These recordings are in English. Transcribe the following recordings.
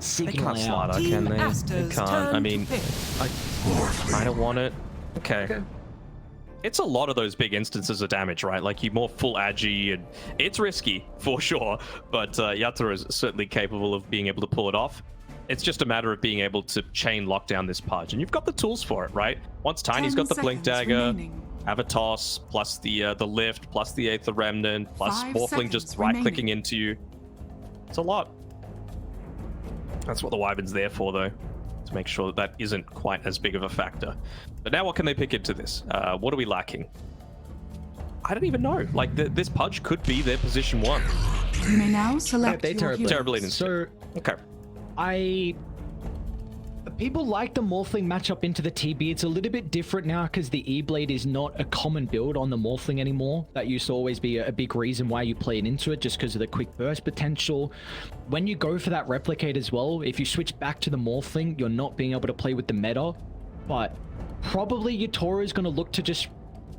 signaling slide out. her, can they? They can't. I mean, I don't want it. Okay. It's a lot of those big instances of damage, right? Like, you're more full agi, and it's risky, for sure. But Yatra is certainly capable of being able to pull it off. It's just a matter of being able to chain lock down this Pudge. And you've got the tools for it, right? Once Tiny's got the Blink Dagger, have a toss, plus the lift, plus the Aether Remnant, plus Morphling just right-clicking into you. It's a lot. That's what the Wyvern's there for, though. To make sure that that isn't quite as big of a factor. But now what can they pick into this? What are we lacking? I don't even know. Like, this Pudge could be their position 1. You may now select your Terribly. So, okay. People like the Morphling matchup into the TB. It's a little bit different now because the E-Blade is not a common build on the Morphling anymore. That used to always be a big reason why you played into it, just because of the quick burst potential. When you go for that Replicate as well, if you switch back to the Morphling, you're not being able to play with the meta. But probably Yatoro is going to look to just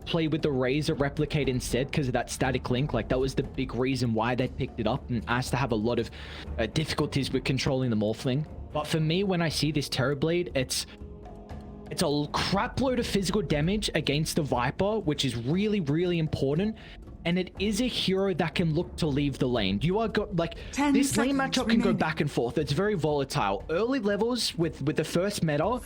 play with the Razor Replicate instead because of that static link. Like, that was the big reason why they picked it up and asked to have a lot of difficulties with controlling the Morphling. But for me, when I see this Terrorblade, it's a crap load of physical damage against the Viper, which is really, really important. And it is a hero that can look to leave the lane. You are this lane matchup can go back and forth. It's very volatile. Early levels with the first meta,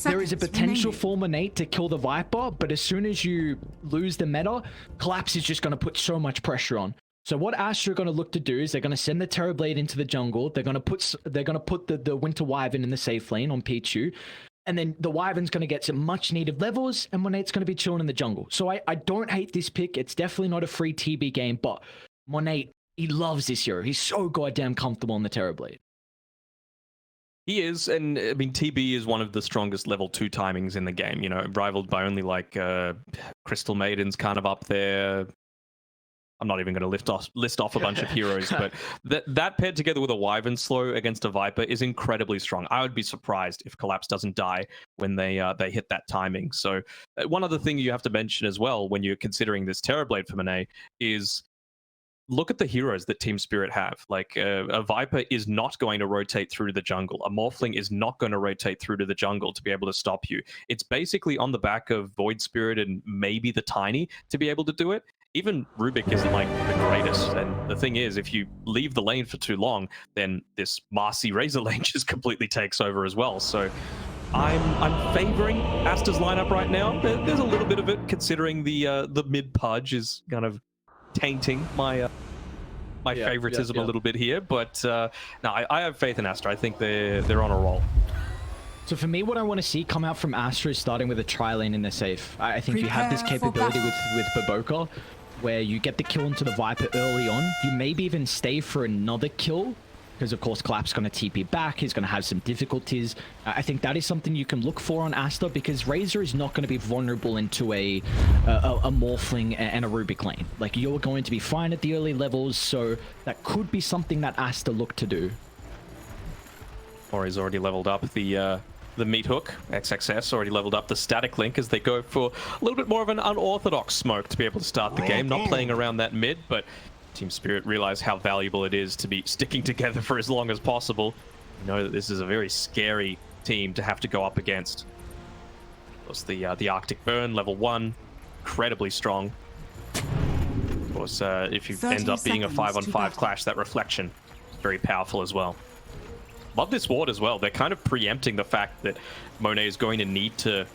there is a potential for Monet to kill the Viper, but as soon as you lose the meta, Collapse is just going to put so much pressure on. So what Aster are going to look to do is they're going to send the Terrorblade into the jungle. They're going to put the Winter Wyvern in the safe lane on Pichu. And then the Wyvern's going to get some much needed levels, and Monet's going to be chilling in the jungle. So I don't hate this pick. It's definitely not a free TB game, but Monet, he loves this hero. He's so goddamn comfortable on the Terrorblade. He is, and I mean, TB is one of the strongest level 2 timings in the game, you know, rivaled by only like Crystal Maiden's kind of up there. I'm not even going to list off a bunch of heroes, but that paired together with a Wyvern slow against a Viper is incredibly strong. I would be surprised if Collapse doesn't die when they hit that timing. So one other thing you have to mention as well when you're considering this Terrorblade for Monet is look at the heroes that Team Spirit have. Like a Viper is not going to rotate through to the jungle. A Morphling is not going to rotate through to the jungle to be able to stop you. It's basically on the back of Void Spirit and maybe the Tiny to be able to do it. Even Rubik isn't like the greatest, and the thing is, if you leave the lane for too long, then this Marcy Razor lane just completely takes over as well. So I'm favoring Aster's lineup right now. There's a little bit of it, considering the mid Pudge is kind of tainting my favoritism a little bit here. But no, I have faith in Aster. I think they're on a roll. So for me, what I want to see come out from Aster is starting with a tri-lane in the safe. I think you have this capability with Baboka, where you get the kill into the Viper early on. You maybe even stay for another kill, because of course Collapse going to TP back. He's going to have some difficulties. I think that is something you can look for on Aster, because Razor is not going to be vulnerable into a Morphling and a Rubik lane. Like, you're going to be fine at the early levels, so that could be something that Aster look to do. Or he's already leveled up the meat hook. XXS already leveled up the static link as they go for a little bit more of an unorthodox smoke to be able to start the game. Not playing around that mid, but Team Spirit realize how valuable it is to be sticking together for as long as possible. You know that this is a very scary team to have to go up against. Of course, the Arctic Burn, level 1, incredibly strong. Of course, if you end up being a 5-on-5 clash, that reflection, very powerful as well. Love this ward as well. They're kind of preempting the fact that Monet is going to need to...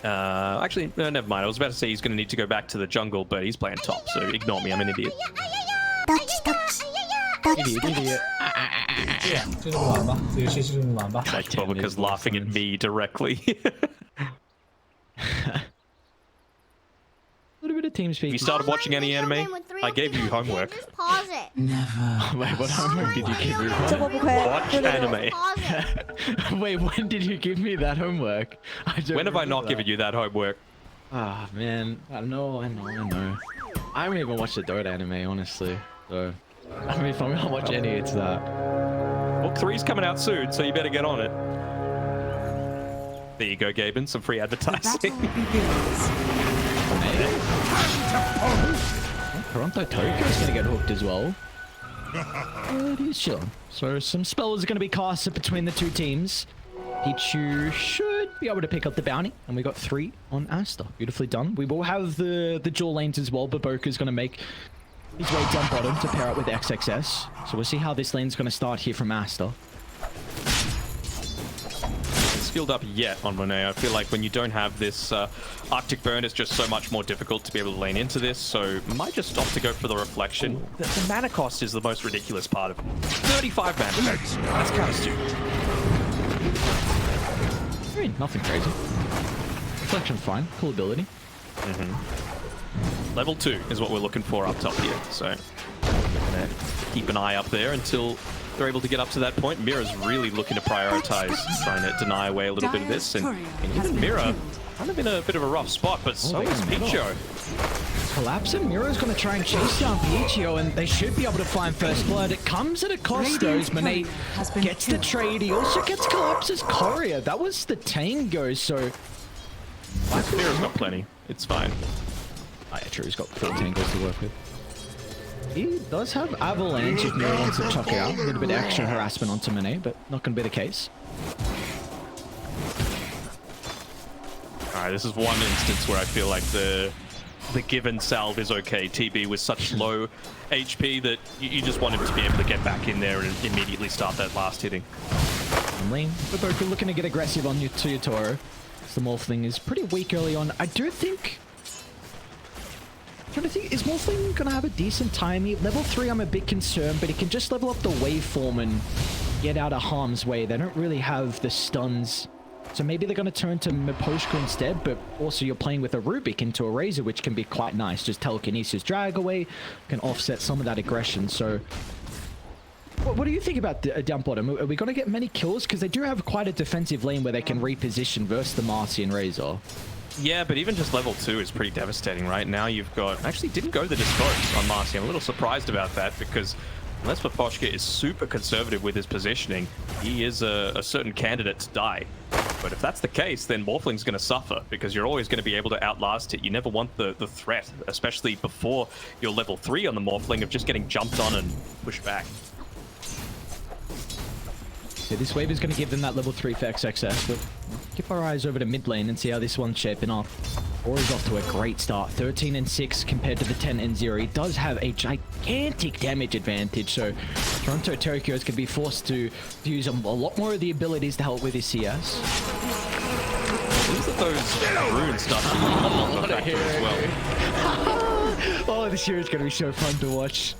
actually, never mind. I was about to say he's going to need to go back to the jungle, but he's playing top, so ignore me. I'm an idiot. Idiot. Like Boboka's laughing at me directly. A little bit of team speak. You started watching any anime? I gave you homework. Just pause it. Never. Wait, what homework did you give me? Watch anime. Wait, when did you give me that homework? When have I not given you that homework? Ah, man. I know. I haven't even watched the Dota anime, honestly. So, I mean, if I'm gonna watch any, it's that. Book 3's coming out soon, so you better get on it. There you go, Gaben. Some free advertising. Toronto Tokyo's gonna get hooked as well. It is chilling. So some spells are going to be casted between the two teams. Pichu should be able to pick up the bounty, and we got 3 on Aster. Beautifully done. We will have the dual lanes as well. Baboka's going to make his way down bottom to pair up with XXS. So we'll see how this lane's going to start here from Aster. Skilled up yet on Monet. I feel like when you don't have this Arctic Burn, it's just so much more difficult to be able to lane into this, so might just opt to go for the reflection. The mana cost is the most ridiculous part of it. 35 mana. That's kind of stupid. I mean, nothing crazy. Reflection's fine. Cool ability. Level 2 is what we're looking for up top here, so gonna keep an eye up there until they're able to get up to that point. Mira's really looking to prioritize, trying to deny away a little bit of this, and even Mira kind of in a bit of a rough spot, but so is Picho. Collapsing. Mira's going to try and chase down Picho, and they should be able to find first blood. It comes at a cost, though, as Monet gets the trade. He also gets Collapse's Courier. That was the Tango, so... Mira's got plenty. It's fine. Oh, yeah, true. He's got 4 Tangos to work with. He does have Avalanche if Mira wants to chuck it out. A little bit of extra harassment onto Monet, but not going to be the case. Alright, this is one instance where I feel like the given salve is okay. TB with such low HP that you just want him to be able to get back in there and immediately start that last hitting. Lane, Baboka looking to get aggressive on Tuyatoro. The Morphling is pretty weak early on. I do think... I'm trying to think, is Morphling going to have a decent timing? Level 3, I'm a bit concerned, but he can just level up the waveform and get out of harm's way. They don't really have the stuns. So maybe they're going to turn to Miposhka instead, but also you're playing with a Rubik into a Razor, which can be quite nice. Just telekinesis drag away, can offset some of that aggression. So what do you think about the down bottom? Are we going to get many kills? Because they do have quite a defensive lane where they can reposition versus the Marcy and Razor. Yeah, but even just level 2 is pretty devastating. Right now you've got... Actually didn't go the Dispose on Marcy. I'm a little surprised about that because unless Miposhka is super conservative with his positioning, he is a certain candidate to die. But if that's the case, then Morphling's going to suffer because you're always going to be able to outlast it. You never want the threat, especially before you're level 3 on the Morphling, of just getting jumped on and pushed back. So this wave is going to give them that level 3 for XXS, but keep our eyes over to mid lane and see how this one's shaping up. Aura's off to a great start, 13 and 6 compared to the 10 and 0. He does have a gigantic damage advantage, so Toronto Tokyo is going to be forced to use a lot more of the abilities to help with his CS. Seems that those runes start to pop up as well. Oh, this year is going to be so fun to watch.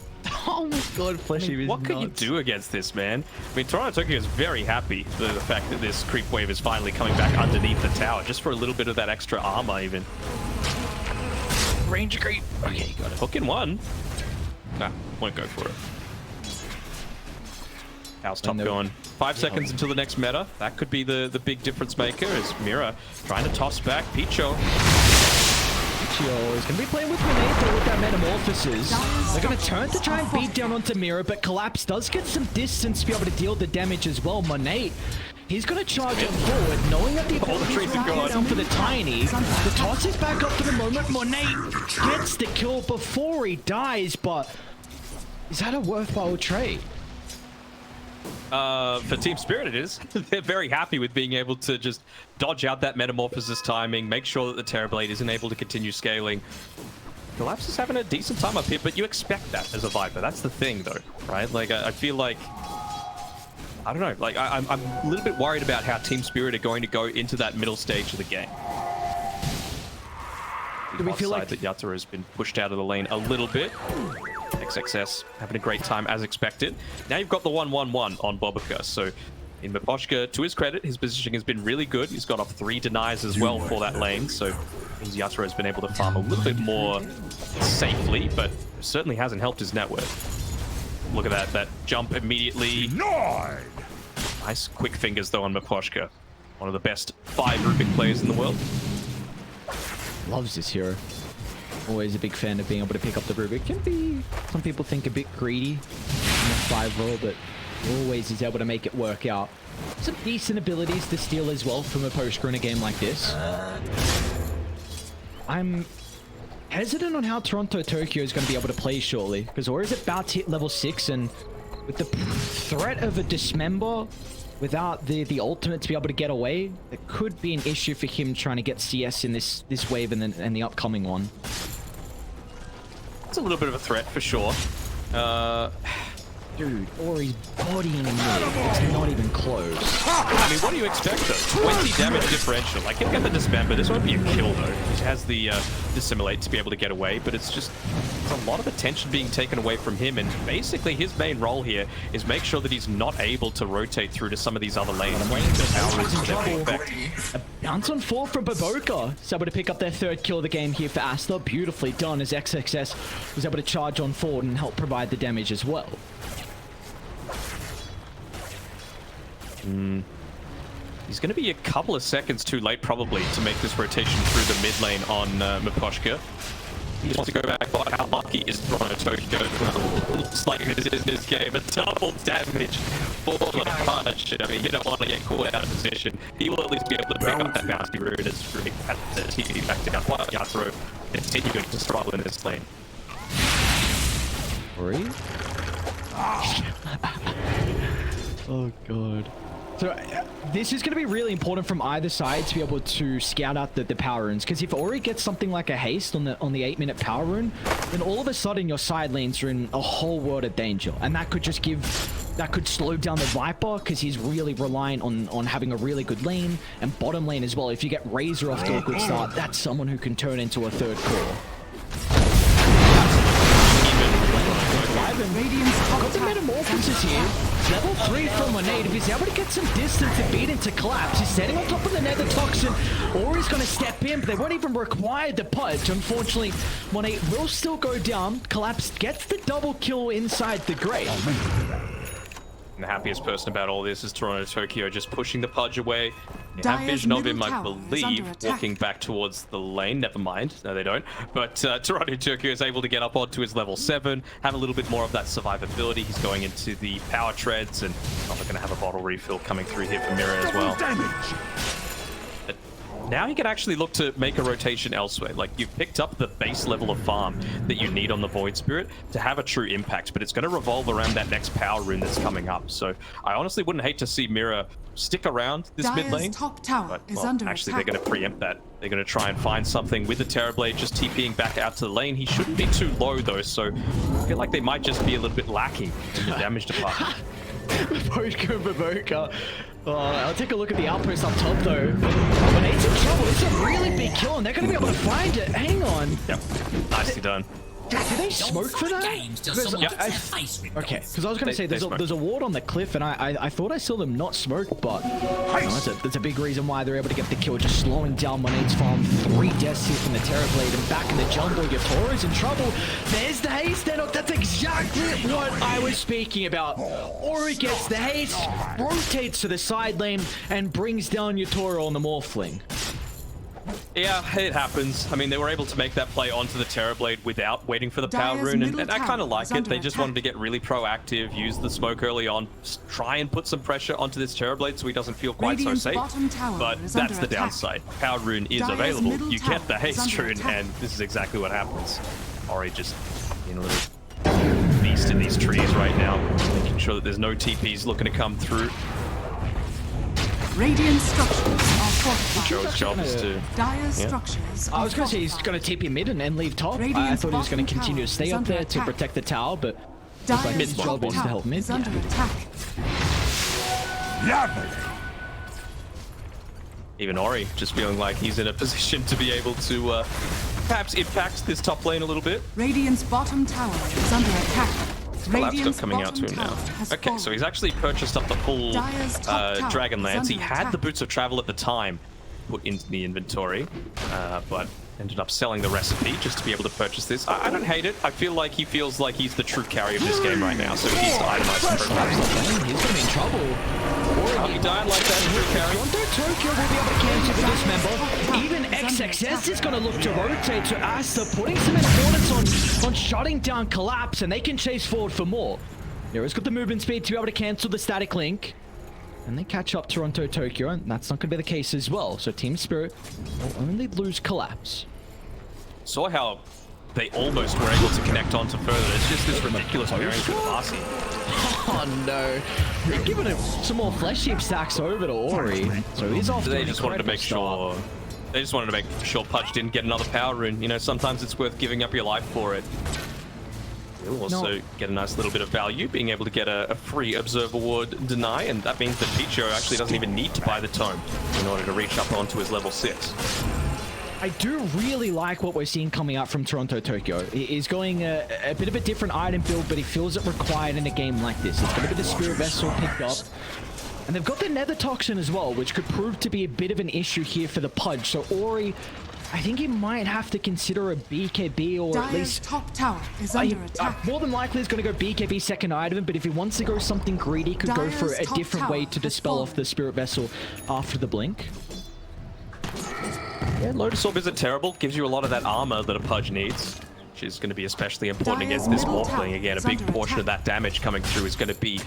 Oh my god, Fleshy is what can you do against this, man? I mean, Toronto Tokyo is very happy for the fact that this creep wave is finally coming back underneath the tower, just for a little bit of that extra armor, even. Range creep. Okay, you got it. Hook in one. Nah, won't go for it. How's top going? 5 seconds until the next meta. That could be the big difference maker, as Mira trying to toss back Picho. Is going to be playing with Monet with that Metamorphosis. They're going to turn to try and beat down onto Mira, but Collapse does get some distance to be able to deal the damage as well. Monet, he's going to charge it forward, knowing that the trees are going down for the Tiny. The toss is back up for the moment. Monet gets the kill before he dies, but is that a worthwhile trade? For Team Spirit it is. They're very happy with being able to just dodge out that Metamorphosis timing, make sure that the Terrorblade isn't able to continue scaling. Collapse is having a decent time up here, but you expect that as a Viper. That's the thing, though, right? Like, I feel like... I don't know. Like, I'm a little bit worried about how Team Spirit are going to go into that middle stage of the game. Do we feel like that Yatoro has been pushed out of the lane a little bit? XXS having a great time as expected. Now you've got the 1-1-1 on Bobica. So in Miposhka, to his credit, his positioning has been really good. He's got off 3 denies as well for that lane. So means Yatoro has been able to farm a little bit more safely, but certainly hasn't helped his net worth. Look at that jump immediately. Nice quick fingers though on Miposhka. One of the best 5 Rubik players in the world. Loves this hero. Always a big fan of being able to pick up the Rubik. Can be, some people think, a bit greedy in the 5 roll, but always is able to make it work out. Some decent abilities to steal as well from a Miposhka in a game like this. I'm hesitant on how Toronto Tokyo is going to be able to play shortly, because Ori's about to hit level 6, and with the threat of a dismember without the ultimate to be able to get away, it could be an issue for him trying to get CS in this wave and the upcoming one. It's a little bit of a threat for sure. Dude, Ori's bodying him there. It's not even close. I mean, what do you expect though? 20 damage differential. Like, he'll get the dismember. This won't be a kill though. He has the dissimulate to be able to get away, but it's a lot of attention being taken away from him, and basically his main role here is make sure that he's not able to rotate through to some of these other lanes. A bounce on 4 from Baboka. He's able to pick up their 3rd kill of the game here for Aster. Beautifully done as XXS was able to charge on forward and help provide the damage as well. He's going to be a couple of seconds too late probably to make this rotation through the mid lane on Miposhka. He just wants to go back, but how lucky is Toronto Tokyo? Looks like this is this game. A double damage for the punch. I mean, you don't want to get caught out of position. He will at least be able to pick up that bouncy rune as really at the TV back down. While Yatoro continuing to struggle in this lane. Ori? Oh god. So this is going to be really important from either side to be able to scout out the power runes, because if Ori gets something like a haste on the 8-minute power rune, then all of a sudden your side lanes are in a whole world of danger, and that could just could slow down the Viper, because he's really reliant on having a really good lane, and bottom lane as well. If you get Razor off to a good start, that's someone who can turn into a 3rd core. Got the metamorphosis here. Level 3 from Monade. If he's able to get some distance and beat into Collapse, he's standing on top of the Nether Toxin, or he's going to step in, but they won't even require the punch. Unfortunately, Monade will still go down. Collapse gets the double kill inside the grave. And the happiest person about all this is Toronto Tokyo just pushing the Pudge away. You have vision of him, I believe, walking back towards the lane. Never mind. No, they don't. But Toronto Tokyo is able to get up onto his level 7, have a little bit more of that survivability. He's going into the power treads, and probably going to have a bottle refill coming through here for Mirror as well. But now he can actually look to make a rotation elsewhere. Like, you've picked up the base level of farm that you need on the Void Spirit to have a true impact, but it's going to revolve around that next power rune that's coming up. So I honestly wouldn't hate to see Mirror stick around this mid lane, top tower but is under actually attack. they're going to preempt that. They're going to try and find something with the Terrorblade, just TPing back out to the lane. He shouldn't be too low though, so I feel like they might just be a little bit lacking in the damage department. Baboka. I'll take a look at the outpost up top though. When it's in trouble, it's a really big kill, and they're going to be able to find it. Hang on. Yep, nicely done. Did they smoke for that? Okay, because I was going to say there's a ward on the cliff, and I thought I saw them not smoke, but that's a big reason why they're able to get the kill, just slowing down Monade's farm. 3 deaths here from the Terrorblade, and back in the jungle, Yatoro's in trouble. There's the haste, that's exactly what I was speaking about. Ori gets the haste, rotates to the side lane, and brings down Yatoro on the Morphling. Yeah, it happens. I mean, they were able to make that play onto the Terrorblade without waiting for the power rune, and I kind of like it. They just wanted to get really proactive, use the smoke early on, try and put some pressure onto this Terrorblade so he doesn't feel quite so safe. But that's the downside. Power rune is available. You get the haste rune, and this is exactly what happens. Ori just being a little beast in these trees right now, making sure that there's no TPs looking to come through. Radiant structures are fortified. Joe's job is to... Dire structures I was going to say he's going to TP mid and leave top. I thought he was going to continue to stay up there to protect the tower, but looks like his job is to help mid. Under attack. Even Ori just feeling like he's in a position to be able to perhaps impact this top lane a little bit. Radiant's bottom tower is under attack. Collapse coming out to him now. Okay, so he's actually purchased up the full Dragonlance. He had the Boots of Travel at the time put into the inventory, but ended up selling the recipe just to be able to purchase this. I don't hate it. I feel like he feels like he's the true carry of this game right now, so he needs to itemize the programs. He's going to be in trouble. He died like that, true carry. Tokyo will be able to cancel the dismember. Even XXS is going to look to rotate to Aster, putting some importance on shutting down Collapse, and they can chase forward for more. Nero's got the movement speed to be able to cancel the static link. And they catch up Toronto Tokyo, and that's not going to be the case as well. So Team Spirit will only lose Collapse. Saw how they almost were able to connect on to further. It's just this ridiculous pairing for Marcy. Oh no. They're giving him some more flesh heap stacks over to Ori. So he's off to They an just wanted to incredible make start. sure. They just wanted to make sure Pudge didn't get another power rune. You know, sometimes it's worth giving up your life for it. You'll also get a nice little bit of value, being able to get a free Observer Ward deny, and that means that Pgl actually doesn't even need to buy the tome in order to reach up onto his level 6. I do really like what we're seeing coming out from Toronto Tokyo. He's going a bit of a different item build, but he feels it required in a game like this. It's got a bit of Spirit Vessel picked up. And they've got the Nether Toxin as well, which could prove to be a bit of an issue here for the Pudge. So Ori, I think he might have to consider a BKB or at Dire's least... top tower is under attack. More than likely he's going to go BKB second item, but if he wants to go something greedy, he could go for Dire's a top different way tower to has dispel off fallen. the Spirit Vessel after the blink. Yeah, Lotus Orb isn't terrible. Gives you a lot of that armor that a Pudge needs, which is going to be especially important Dire's against this middle Morphling. tower Again, a is big under portion of attack. that damage coming through is going to be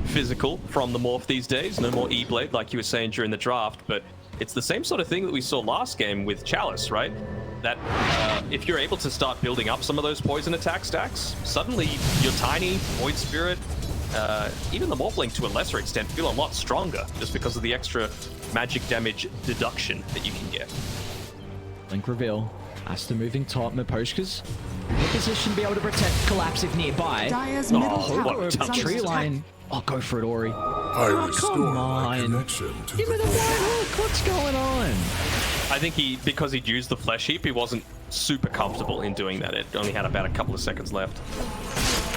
physical from the Morph these days. No more E-Blade, like you were saying during the draft, but it's the same sort of thing that we saw last game with Chalice, right? That if you're able to start building up some of those poison attack stacks, suddenly your Tiny, Void Spirit, even the Morphling to a lesser extent feel a lot stronger just because of the extra magic damage deduction that you can get. Blink reveal. Aster moving top. Miposhka's in a position to be able to protect Collapse if nearby. Dire's middle Oh, what tower a is touch. under Tree attack. line. Oh, go for it, Ori. I restore come my on. connection to Give me the the right hook. What's going on? I think because he'd used the flesh heap, he wasn't super comfortable in doing that. It only had about a couple of seconds left.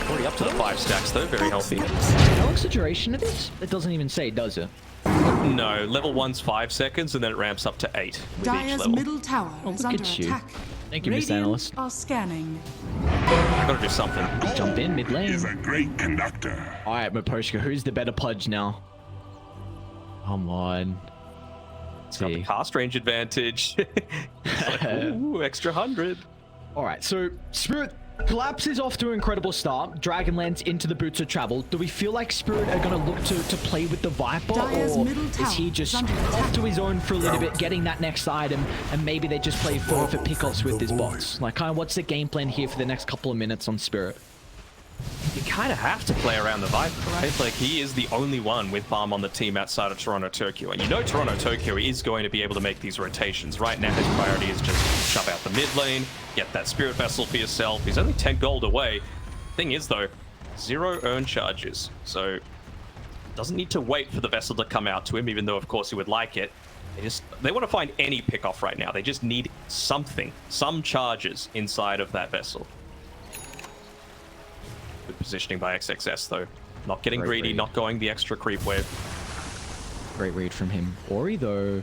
Already up to the 5 stacks though, very healthy. How long's the duration of this? It doesn't even say, does it? No, level 1's 5 seconds and then it ramps up to 8 with each Dire's level. middle tower is look under at you. attack. Thank you, Miss Radiant Analyst. are scanning. Gotta do something. Jump in mid is lane. a great conductor. All right, Miposhka, who's the better Pudge now? Come on. Let's Got the see. cast range advantage. It's like, ooh, extra 100. All right, so Spirit Collapse is off to an incredible start. Dragonlance into the Boots of Travel. Do we feel like Spirit are going to look to play with the Viper, Dire's or middle is he tower just is under off attack. to his own for a little bit, getting that next item, and maybe they just play for pickoffs with his bots? Like, kind of what's the game plan here for the next couple of minutes on Spirit? You kind of have to play around the Viper, right? Like, he is the only one with Balm on the team outside of Toronto Tokyo. And you know Toronto Tokyo is going to be able to make these rotations. Right now, his priority is just shove out the mid lane, get that Spirit Vessel for yourself. He's only 10 gold away. Thing is, though, 0 earned charges. So, doesn't need to wait for the Vessel to come out to him, even though, of course, he would like it. They want to find any pickoff right now. They just need something, some charges inside of that Vessel. Good positioning by XXS, though. Not getting Great greedy, read. not going the extra creep wave. Great read from him. Ori, though,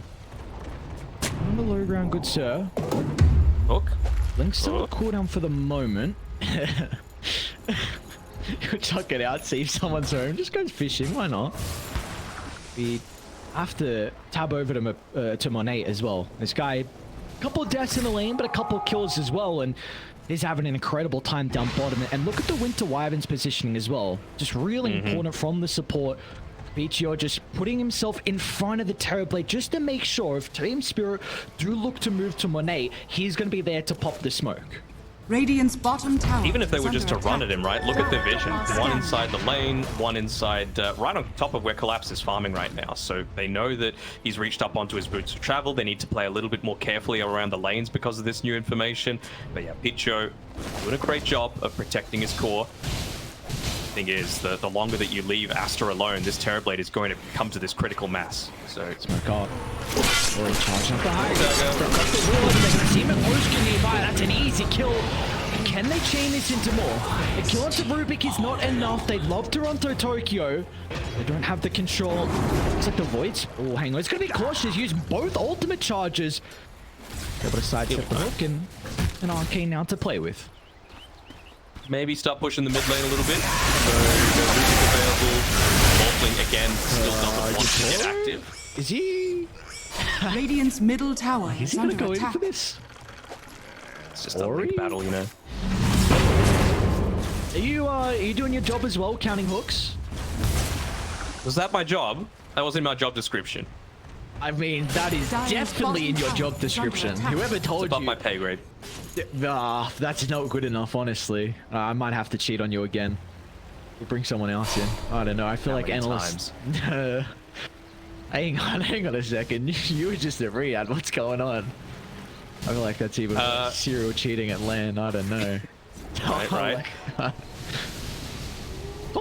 on the low ground, good sir. Hook. Link's still on Hook. cooldown for the moment. You'll chuck it out, see if someone's home. Just goes fishing, why not? We have to tab over to Monet as well. This guy, a couple of deaths in the lane, but a couple of kills as well, and he's having an incredible time down bottom. And look at the Winter Wyvern's positioning as well. Just really important from the support. Pgl just putting himself in front of the Terrorblade just to make sure if Team Spirit do look to move to Monet, he's going to be there to pop the smoke. Radiant's bottom tower. Even if they is were just to under run at attack. him, right? Look at their vision. One Scanning. inside the lane, one inside, right on top of where Collapse is farming right now. So they know that he's reached up onto his Boots of Travel. They need to play a little bit more carefully around the lanes because of this new information. But yeah, Pgl doing a great job of protecting his core. Thing is, the longer that you leave Aster alone, this Terrorblade is going to come to this critical mass. So Smoke up. Ori charging up the high. Dagger. Across the wall, and they can see Miposhka nearby. That's an easy kill. Can they chain this into more? A kill onto Rubik is not enough. They love Toronto Tokyo. They don't have the control. Looks like the Voids. Oh, hang on. It's going to be cautious. Use both ultimate charges. Able to sidestep the hook and an arcane now to play with. maybe start pushing the mid lane a little bit. So no music available. Morphling again still doesn't want to get active. Is he? Radiant's middle tower Is is he going to under go in attack. for this? It's just a Ori? link battle, you know. Are you doing your job as well, counting hooks? Was that my job? That wasn't my job description. I mean, that is Dire's definitely in your bottom job tower is under description. attack. Whoever It's told above you. my pay grade. That's not good enough, honestly. I might have to cheat on you again. We'll bring someone else in. I don't know. I feel How like many analysts. Hang on a second. You were just at Riyadh. What's going on? I feel like that's even serial cheating at LAN. I don't know. Right. Come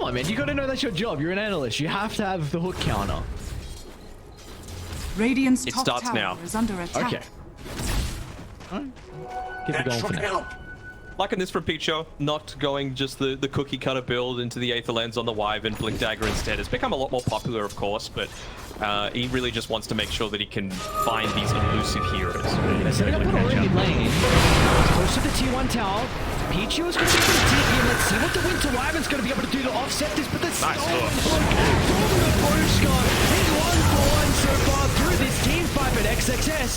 on, man. You gotta know that's your job. You're an analyst. You have to have the hook counter. Radiant's It top starts tower now. is under attack. Okay. Alright. Keep it going for now. Liking this from Picho, not going just the cookie cutter build into the Aether Lens on the Wyvern, Blink Dagger instead. It's become a lot more popular, of course, but he really just wants to make sure that he can find these elusive heroes. They're setting up an already lane. Close to the T1 tower. Pichu is going to be able to TP, and let's see what the Winter Wyvern's going to be able to do to offset this, but the Nice stolen hook. from the Borushka is 1-for-1 so far through this team fight, but XXS,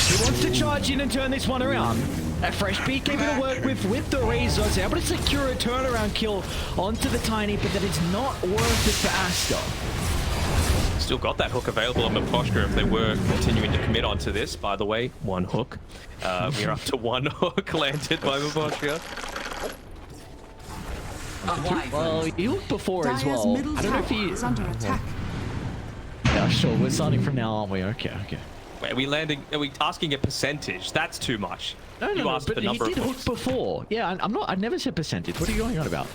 he wants to charge in and turn this one around. A fresh beat able to work with the Razors, able to secure a turnaround kill onto the Tiny, but that is not worth it for Aster. Still got that hook available on Maposhka if they were continuing to commit onto this. By the way, one hook. We're up to one hook landed by Maposhka. Well, he hooked before as Dire's well. middle I don't know if tower he... is under attack. Yeah, sure. We're starting from now, aren't we? Okay. Wait, are we asking a percentage? That's too much. You asked but the number he of did hook hooks. before. Yeah, I never said percentage. What are you going on about?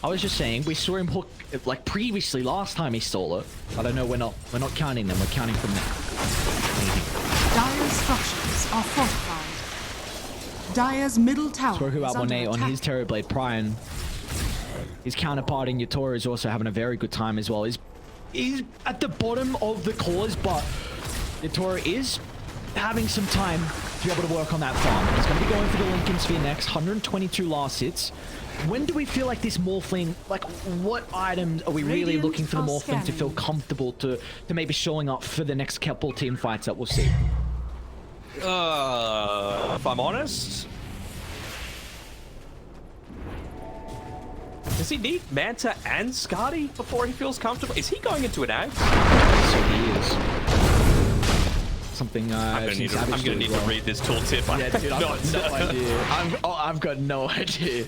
I was just saying we saw him hook like previously last time he stole it. I don't know. We're not counting them. We're counting from now. Dire's structures are fortified. Dire's middle tower Spoke about is under Monet on attack. his Terrorblade Prime. His counterpart in Yatora is also having a very good time as well. He's at the bottom of the cause, but Yatora is having some time to be able to work on that farm. He's going to be going for the Lincoln Sphere next. 122 last hits. When do we feel like this Morphling, like what items are we really Radiant looking for the are Morphling to feel scanning. comfortable to maybe showing up for the next couple team fights that we'll see? If I'm honest, does he need Manta and Skadi before he feels comfortable? Is he going into an ag? So he is. Something I'm gonna need to read this tooltip. Yeah, dude, I've got no idea. I've got no idea.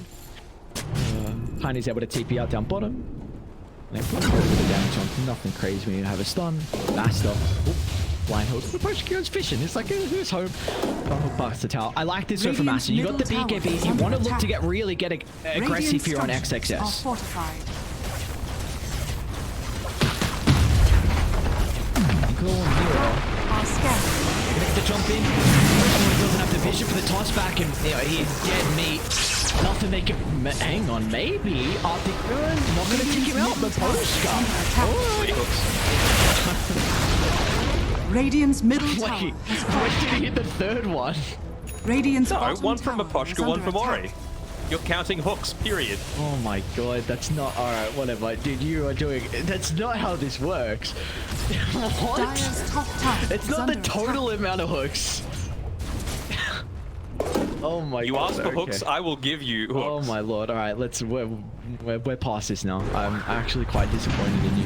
Tiny's able to TP out down bottom. They put a little bit of damage on. Nothing crazy when you have a stun. Aster. Blind hook. The Pgl fishing. It's like who's home. Blind hook past the tower. I like this one from Radiant's Aster. You got the middle tower BKB. is You under want to look to attack. really get aggressive Radiant here on structures are XXS. fortified. Cool mirror. Are scanning. Gonna get the jump in. Someone doesn't have the vision for the toss back, and he is dead meat. Nothing they can. Hang on, maybe Arctic Burn not gonna take him out, but Pgl. Radiant's middle Wait, tower when has did fallen. he hit the third one? Radiant's No, bottom one from tower is Maposhka, one under from attack. Ori. You're counting hooks, period. Oh my god, that's not alright, whatever. Dude, you are doing. That's not how this works. What? Dire's top tower It's is not the under total attack. amount of hooks. Oh my You god. ask for okay. hooks, I will give you hooks. Oh my lord, alright, we're past this now. I'm actually quite disappointed in you.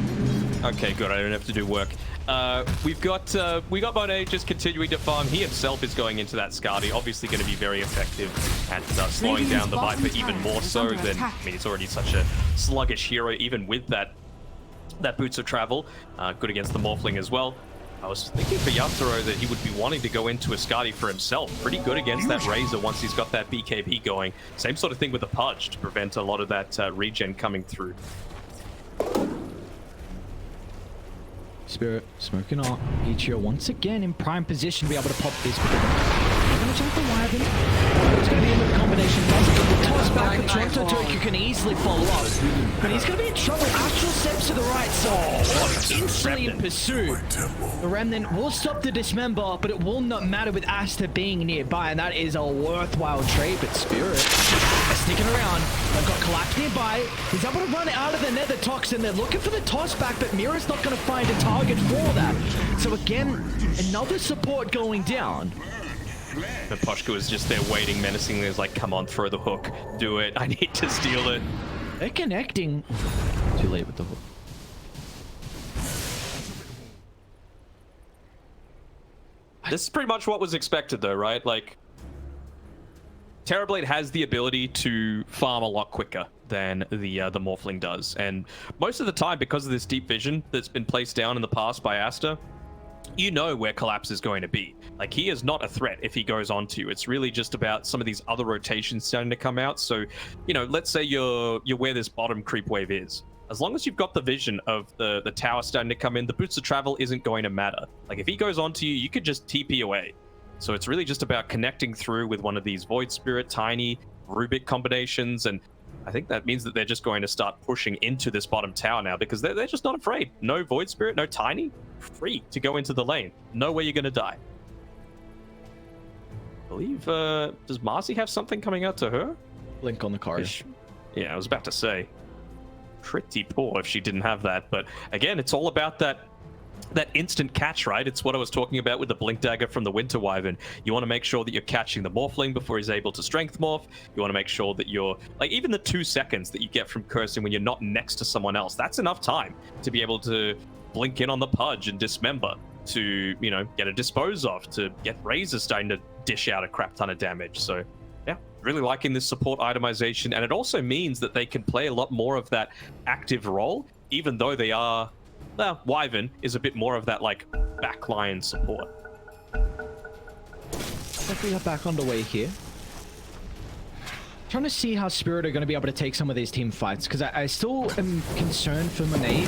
Okay, good. I don't have to do work. We got Monet just continuing to farm. He himself is going into that Skadi. Obviously, going to be very effective at slowing down the Radiant's Viper even bottom more tower is so under than. attack. I mean, it's already such a sluggish hero, even with that boots of travel. Good against the Morphling as well. I was thinking for Yatoro that he would be wanting to go into a Skadi for himself. Pretty good against that Razor once he's got that BKB going. Same sort of thing with the Pudge to prevent a lot of that regen coming through. Spirit smoking up. Ichio once again in prime position to be able to pop this. But they're going to jump the Wyvern. It's going to be in with the combination. The toss back with Toronto Tokyo can easily follow up. But he's going to be in trouble. Astral steps to the right side. Instantly in pursuit. The Remnant will stop the Dismember, but it will not matter with Aster being nearby. And that is a worthwhile trade. But Spirit is sticking around. They've got Collapse nearby. He's able to run out of the Nether Toxin. They're looking for the toss back, but Mira's not going to find a target for that. So again, another support going down. Maposhka was just there waiting menacingly. He's like, come on, throw the hook. Do it. I need to steal it. They're connecting. Too late with the hook. This is pretty much what was expected, though, right? Like, Terrorblade has the ability to farm a lot quicker than the Morphling does, and most of the time, because of this deep vision that's been placed down in the past by Aster, you know where Collapse is going to be. Like, he is not a threat if he goes on to you. It's really just about some of these other rotations starting to come out. So, you know, let's say you're where this bottom creep wave is. As long as you've got the vision of the tower starting to come in, the boots of travel isn't going to matter. Like, if he goes on to you, you could just TP away. So it's really just about connecting through with one of these Void Spirit, Tiny, Rubik combinations, and I think that means that they're just going to start pushing into this bottom tower now, because they're just not afraid. No Void Spirit, no Tiny, free to go into the lane. Know where you're going to die. I believe, does Marcy have something coming out to her? Blink on the card. Yeah, I was about to say. Pretty poor if she didn't have that, but again, it's all about that instant catch, right? It's what I was talking about with the Blink Dagger from the Winter Wyvern. You want to make sure that you're catching the Morphling before he's able to Strength Morph. You want to make sure that you're, like, even the 2 seconds that you get from cursing when you're not next to someone else, that's enough time to be able to blink in on the Pudge and Dismember, to, you know, get a Dispose Of, to get Razor starting to dish out a crap ton of damage. So yeah, really liking this support itemization, and it also means that they can play a lot more of that active role, even though they are, well, Wyvern is a bit more of that, like, backline support. We are back underway here. Trying to see how Spirit are going to be able to take some of these team fights, because I still am concerned for Monet.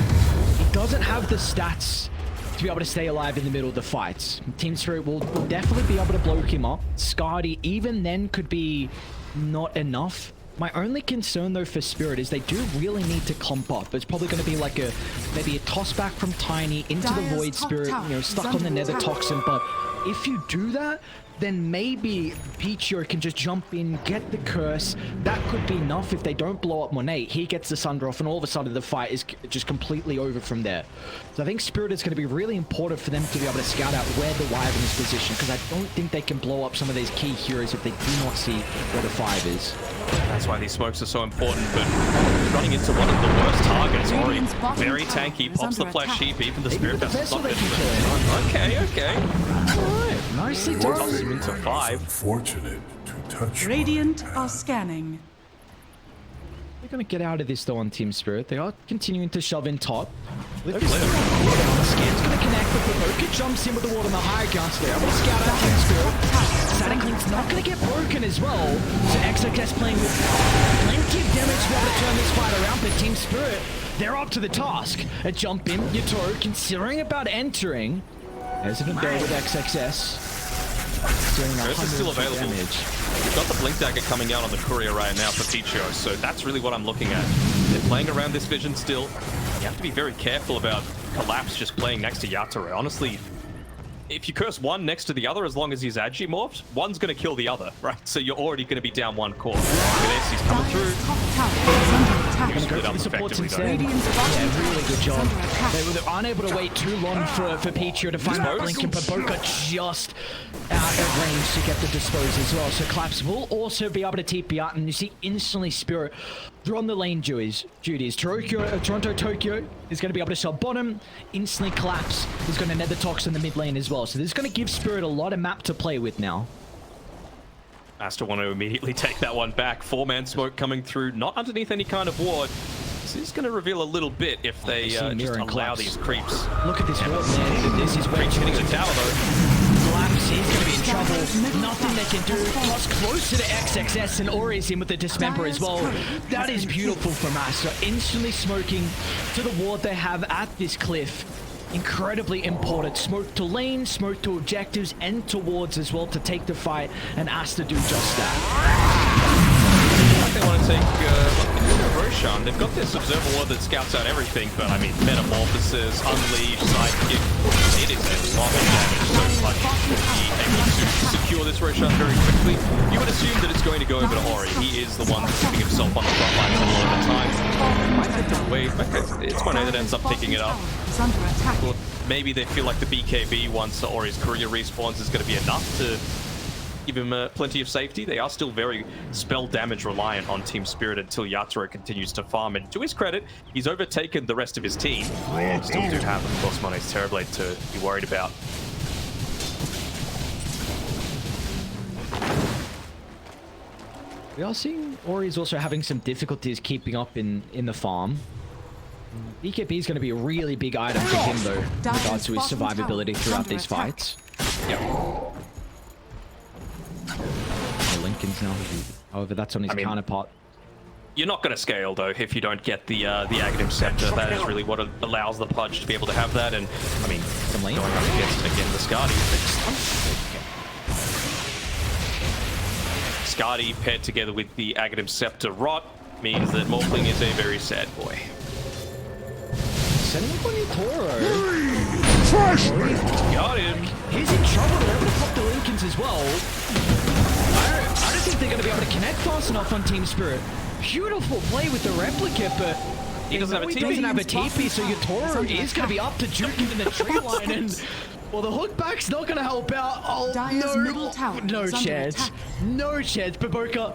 He doesn't have the stats to be able to stay alive in the middle of the fights. Team Spirit will definitely be able to blow him up. Scardy, even then, could be not enough. My only concern, though, for Spirit is they do really need to clump up. It's probably going to be like maybe a toss back from Tiny into the Void Spirit, you know, stuck on the Nether Toxin. But if you do that, then maybe Pgl can just jump in, get the curse. That could be enough if they don't blow up Monet. He gets the Sunder off, and all of a sudden the fight is just completely over from there. So I think Spirit is going to be really important for them to be able to scout out where the Wyvern is positioned, because I don't think they can blow up some of these key heroes if they do not see where the 5 is. That's why these smokes are so important, but running into one of the worst targets, Ori, very tanky, pops the Flesh Heap, even the Spirit Vessel's not good. Okay. Alright, nicely done. Tosses him into 5. Fortunate to touch. Radiant are scanning. They're going to get out of this, though, on Team Spirit. They are continuing to shove in top. With this Scan's going to connect with the Broken, jumps in with the ward on the high ground, so they're able to scout out Team Spirit. Static Link's not going to get broken as well. So XXS playing with plenty of damage to be able to turn this fight around, but Team Spirit, they're up to the task. A jump in, Yatoro considering about entering. Hesitant there with XXS. Curse is still available. Damage. We've got the Blink Dagger coming out on the Courier right now for Pgl, so that's really what I'm looking at. They're playing around this vision still. You have to be very careful about Collapse just playing next to Yatoro. Honestly, if you curse one next to the other, as long as he's Agimorphed, one's going to kill the other, right? So you're already going to be down 1 core. Look at this, he's coming through. Going to go for the supports instead. Yeah, really good job. They were unable to wait too long for Pgl to find that Blink, and Boca just out of range to get the Dispose as well. So Collapse will also be able to TP out, and you see instantly Spirit, they're on the lane duties. Toronto Tokyo is going to be able to sell bottom. Instantly Collapse is going to Nether Tox in the mid lane as well. So this is going to give Spirit a lot of map to play with now. Aster want to immediately take that one back. 4-man smoke coming through, not underneath any kind of ward. This is going to reveal a little bit if they just allow these creeps. Look at this ward, man. This is way too hitting the tower, though. Collapse is going to be in trouble. Nothing they can do. Plus closer to XXS, and Ori's in with the Dismember as well. That is beautiful from Aster. Instantly smoking to the ward they have at this cliff. Incredibly important. Smoke to lane, smoke to objectives, and towards as well to take the fight, and Aster do just that. They want to take Roshan. They've got this Observer Ward that scouts out everything, but I mean, Metamorphosis, Unleash, Sidekick, it is a lot of damage. So Clutch will be able to secure this Roshan very quickly. You would assume that it's going to go over to Ori. He is the one that's keeping himself on the front line a lot of the time. Might have to wait. Okay, it's Monet that ends up picking it up. Well, maybe they feel like the BKB once Ori's Courier respawns is going to be enough to give him plenty of safety. They are still very spell damage reliant on Team Spirit until Yatoro continues to farm. And to his credit, he's overtaken the rest of his team. Still do have, of course, Monet's Terrorblade to be worried about. We are seeing Ori's also having some difficulties keeping up in the farm. BKB is going to be a really big item for him, though, in regards to his survivability throughout these fights. Yep. Oh, Lincoln's now. However, that's on his counterpart. You're not going to scale, though, if you don't get the Aghanim Scepter. That is really what allows the Pudge to be able to have that. And, I mean, going up against, again, the Skadi paired together with the Aghanim Scepter Rot means that Morphling is a very sad boy. Setting up on Toro. Got him. He's in trouble. They're able to pop the Lincolns as well. I don't think they're going to be able to connect fast enough on Team Spirit. Beautiful play with the replicate, but he doesn't have a TP. Doesn't have a TP, so Yotoro is going to be up to Duke in the tree line, and well, the hook back's not going to help out. Oh no chance, no chance. Baboka,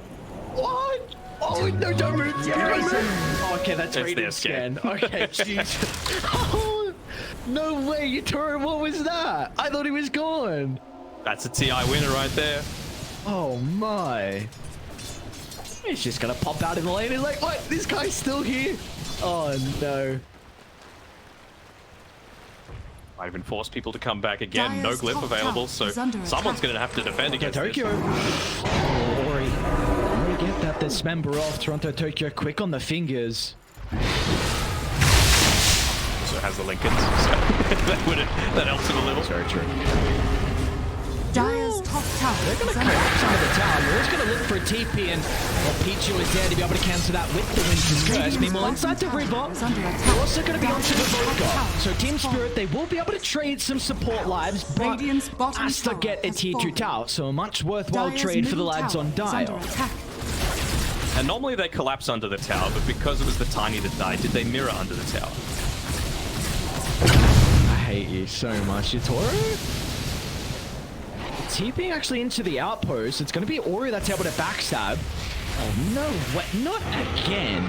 what? Oh no, don't move. Oh, okay, that's Radiant Scan. Okay, jeez. Oh, no way, Yotoro, what was that? I thought he was gone. That's a TI winner right there. Oh my. He's just gonna pop out in the lane. He's like, what? This guy's still here? Oh no. Might even force people to come back again. No glyph available, so someone's gonna have to defend against Tokyo. Oh, Ori. I'm gonna get that dismember off. Toronto Tokyo quick on the fingers. Also has the Lincolns, so that helps him a little. Sorry, true. Dire's top tower. They're going to collapse under the tower. You're just going to look for a TP, and well, Pichu is there to be able to cancel that with the Winter's Curse. Meanwhile, inside the river, they're also going to be onto the Vodka. So Team Spirit, they will be able to trade some support lives, but Aster get a tier 2 tower. So a much worthwhile trade for the lads on Dire. And normally they collapse under the tower, but because it was the Tiny that died, did they mirror under the tower? I hate you so much, Yotoro. TPing actually into the outpost. It's going to be Ori that's able to backstab. Oh, no way. Not again.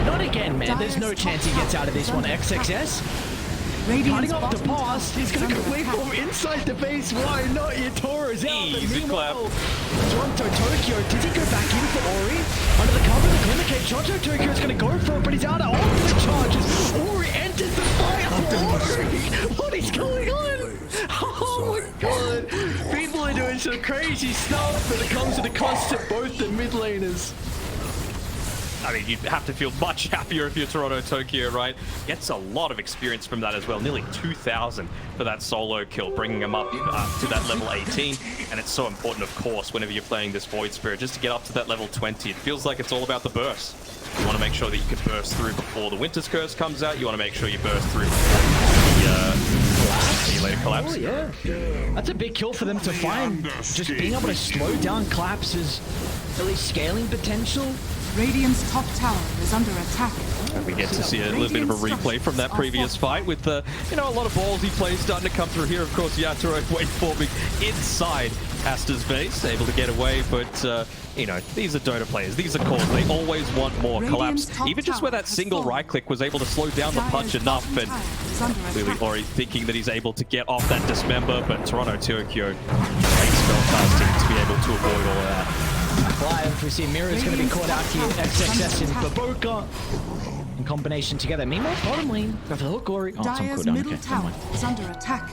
Not again, man. There's no chance he gets out of this one. XXS. Cutting off the pass. He's going to go away from inside the base. Why not? Yotoro's out. Easy clap. Toronto Tokyo. Did he go back in for Ori? Under the cover of the Glimmercade. Toronto Tokyo is going to go for it, but he's out of all the charges. Ori enters the fight. Ori! What is going on? Oh my god. People are doing some crazy stuff, but it comes at a cost to both the mid laners. I mean, you'd have to feel much happier if you're Toronto Tokyo, right? Gets a lot of experience from that as well. Nearly 2,000 for that solo kill, bringing him up to that level 18. And it's so important, of course, whenever you're playing this Void Spirit, just to get up to that level 20. It feels like it's all about the burst. You want to make sure that you can burst through before the Winter's Curse comes out. You want to make sure you burst through the later collapse. Oh, yeah. That's a big kill for them to find. Just being able to slow down collapses, really scaling potential. Radiant's top tower is under attack. And we get to see a little bit of a replay from that previous fight with, a lot of ballsy plays starting to come through here. Of course, Yatoro waveforming inside Aster's base, able to get away, but, these are Dota players. These are cores. They always want more. Collapse. Even just where that single right click was able to slow down the punch enough, and clearly Ori thinking that he's able to get off that dismember, but Toronto Tokyo great spellcasting to be able to avoid all of that. Live, we see Mirror's going to be caught out here. XXS and Baboka in combination together. Meanwhile, bottom lane, go for the hook, Ori. Oh, it's on cooldown. Middle tower is under attack.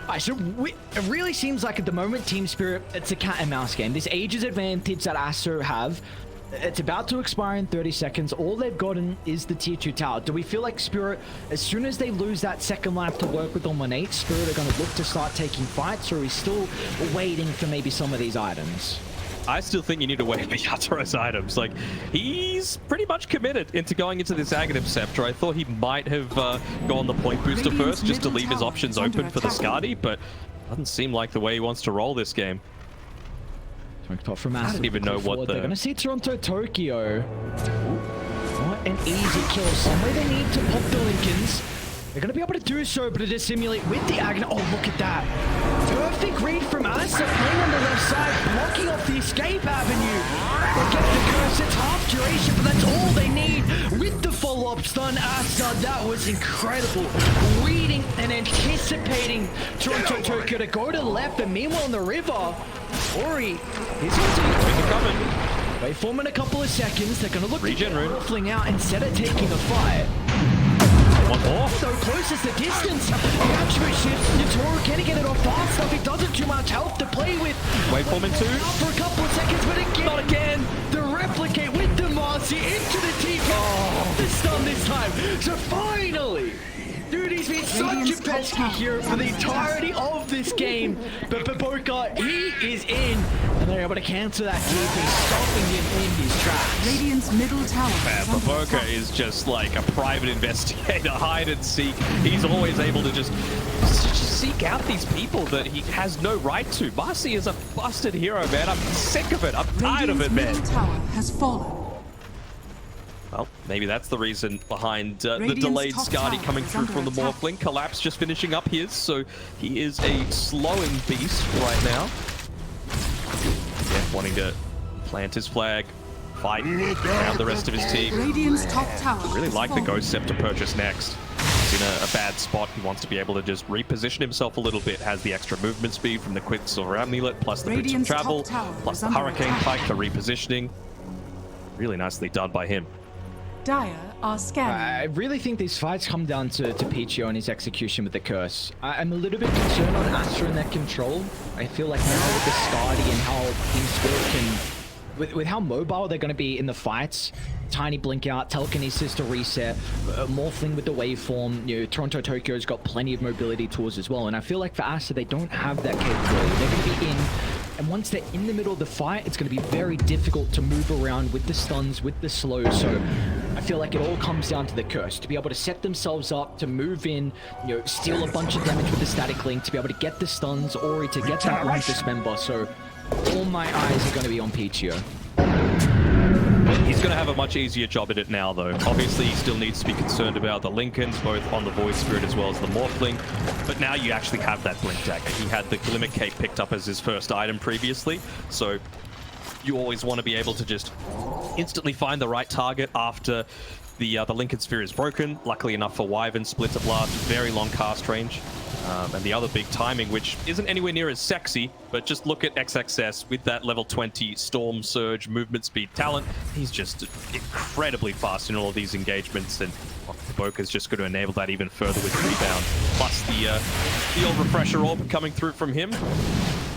Alright, so it really seems like at the moment, Team Spirit, it's a cat and mouse game. This ages advantage that Aster have, it's about to expire in 30 seconds. All they've gotten is the tier 2 tower. Do we feel like Spirit, as soon as they lose that second lap to work with on 1-8, Spirit are going to look to start taking fights, or are we still waiting for maybe some of these items? I still think you need to wait for Yatoro's items. Like, he's pretty much committed into going into this Aghanim Scepter. I thought he might have gone the point booster first, just to leave his options open for the Skadi, but doesn't seem like the way he wants to roll this game. I don't even know what they're going to see Toronto Tokyo. What an easy kill. Somewhere they need to pop the Lincolns. They're going to be able to do so, but to simulate with the Aghanim. Oh, look at that. Perfect read from Aster, playing on the left side, blocking off the escape avenue. They get the curse, it's half duration, but that's all they need. With the follow-up stun, Aster, that was incredible. Reading and anticipating Toronto Tokyo to go to the left, and meanwhile on the river, Ori, he's going to coming. Waveform in a couple of seconds. They're going to look Regen to rune. waffling out instead of taking a fight. One more. So close is the distance. The attribute shifts. Natoru, can he get it off fast enough? He doesn't too much health to play with. Waveform in 2. Out for a couple of seconds, but again. Not again. The replicate with the Marcy into the TP. Oh, the stun this time. So finally. Dude, he's been such a pesky hero for the entirety of this game. But Baboka, he is in. And they're able to cancel that TP, stopping him in his tracks. Radiant's middle tower. Man, is under Baboka attack. is just like a private investigator, hide and seek. He's always able to just seek out these people that he has no right to. Marcy is a busted hero, man. I'm sick of it. I'm tired of it, man. Radiant's middle tower has fallen. Well, maybe that's the reason behind the Radiant's delayed top Skadi tower coming is through under from the attack. Morphling. Collapse just finishing up his, so he is a slowing beast right now. Yeah, wanting to plant his flag, fight around the rest of his team. Radiant's top tower. Really has like the fallen. Ghost Scepter purchase next. He's in a bad spot. He wants to be able to just reposition himself a little bit. Has the extra movement speed from the Quicksilver Amulet, plus the boots of Radiant's top travel, tower plus is the under Hurricane attack. Pike for repositioning. Really nicely done by him. Dire are I scanning. really think these fights come down to Pgl and his execution with the curse. I'm a little bit concerned on Aster and their control. I feel like now with the Skadi and how Team Spirit can... With how mobile they're going to be in the fights, tiny blink out, telekinesis to reset, morphling with the waveform. You know, Toronto Tokyo's got plenty of mobility tools as well, and I feel like for Aster they don't have that capability. They're going to be in, and once they're in the middle of the fight, it's going to be very difficult to move around with the stuns, with the slow. So I feel like it all comes down to the curse, to be able to set themselves up, to move in, you know, steal a bunch of damage with the static link, to be able to get the stuns, Ori to get that one dismember. So all my eyes are going to be on Pgl. He's going to have a much easier job at it now, though. Obviously, he still needs to be concerned about the Lincolns, both on the Void Spirit as well as the Morphling. But now you actually have that Blink Dagger. He had the Glimmer Cape picked up as his first item previously, so you always want to be able to just instantly find the right target after the Lincoln Sphere is broken. Luckily enough for Wyvern, Splitter Blast, very long cast range. And the other big timing, which isn't anywhere near as sexy, but just look at XXS with that level 20 Storm Surge movement speed talent. He's just incredibly fast in all of these engagements, and Boka's just going to enable that even further with Rebound. Plus the old Refresher Orb coming through from him.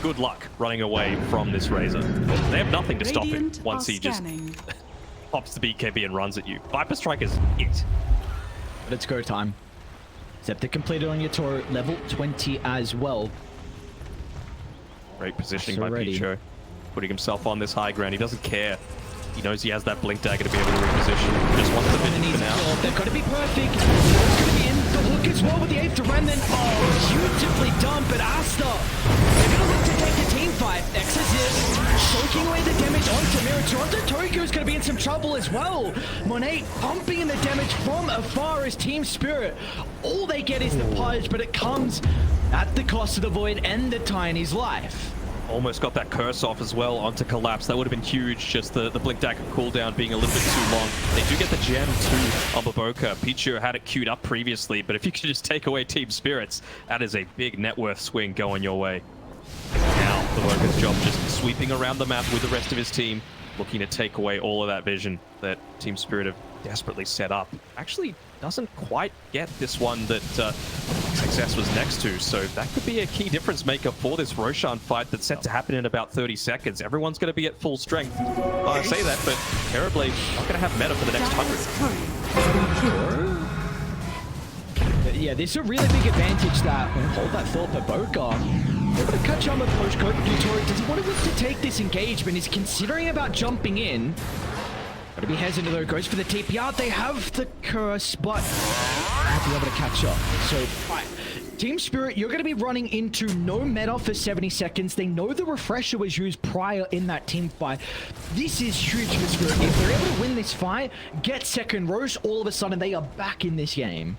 Good luck running away from this Razor. They have nothing to stop him Radiant once are he just scanning. pops the BKB and runs at you. Viper Strike is it. But it's go time. Scepter completed on your Toro, level 20 as well. Great positioning by Already. Picho. Putting himself on this high ground. He doesn't care. He knows he has that Blink Dagger to be able to reposition. He just wants the vision for now. They're going to be perfect. It's going to be in. The hook as well with the 8th remnant. Oh, beautifully done, but Aster. They're going to look to take the team fight. Exorcist soaking away the damage onto Mirror. Toronto Tokyo's going to be in some trouble as well. Monet pumping in the damage from afar as Team Spirit. All they get is the pudge, but it comes at the cost of the Void and the Tiny's life. Almost got that curse off as well onto Collapse. That would have been huge, just the Blink Dagger cooldown being a little bit too long. They do get the gem to Baboka. Pichu had it queued up previously, but if you could just take away Team Spirits, that is a big net worth swing going your way. Now, Baboka's job just sweeping around the map with the rest of his team, looking to take away all of that vision that Team Spirit have desperately set up. Actually doesn't quite get this one that Success was next to, so that could be a key difference maker for this Roshan fight that's set to happen in about 30 seconds. Everyone's going to be at full strength. I say that, but Terrorblade not going to have meta for the next 100. Dire's courier has been killed. Yeah, this is a really big advantage that hold that thought for Baboka. Able to catch on the postcode. Yutori, does he want to take this engagement? He's considering about jumping in. Gotta be hesitant though, goes for the TPR. They have the curse, but won't be able to catch up. So, right. Team Spirit, you're gonna be running into no meta for 70 seconds. They know the refresher was used prior in that team fight. This is huge for Spirit. If they're able to win this fight, get second roast, all of a sudden they are back in this game.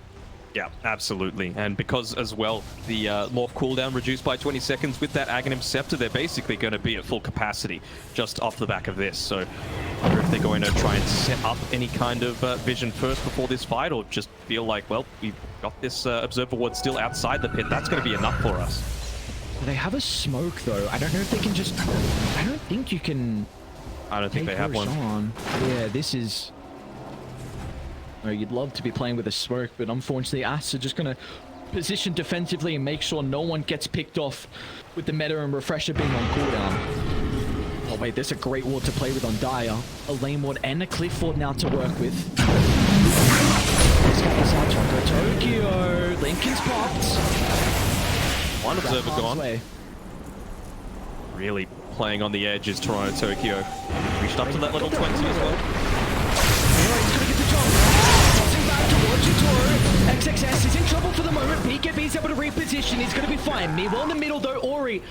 Yeah, absolutely. And because as well, the morph cooldown reduced by 20 seconds with that Aghanim Scepter, they're basically going to be at full capacity just off the back of this. So I wonder if they're going to try and set up any kind of vision first before this fight, or just feel like, well, we've got this Observer Ward still outside the pit. That's going to be enough for us. They have a smoke though. I don't know if they can just... I don't think you can I don't think they have one. Roshan. Yeah, this is... Oh, you'd love to be playing with a smoke, but unfortunately, Aster just going to position defensively and make sure no one gets picked off with the meta and refresher being on cooldown. Oh wait, there's a great ward to play with on Dire. A lane ward and a cliff ward now to work with. Let's get this out to Tokyo. Lincoln's popped. One observer gone. Way. Really playing on the edge is Toronto Tokyo. Reached up to that level 20 as well. He's gonna get the job. Tossing back towards Yutoro. XXS is in trouble for the moment. BKB's able to reposition. He's gonna be fine. Meanwhile in the middle though, Ori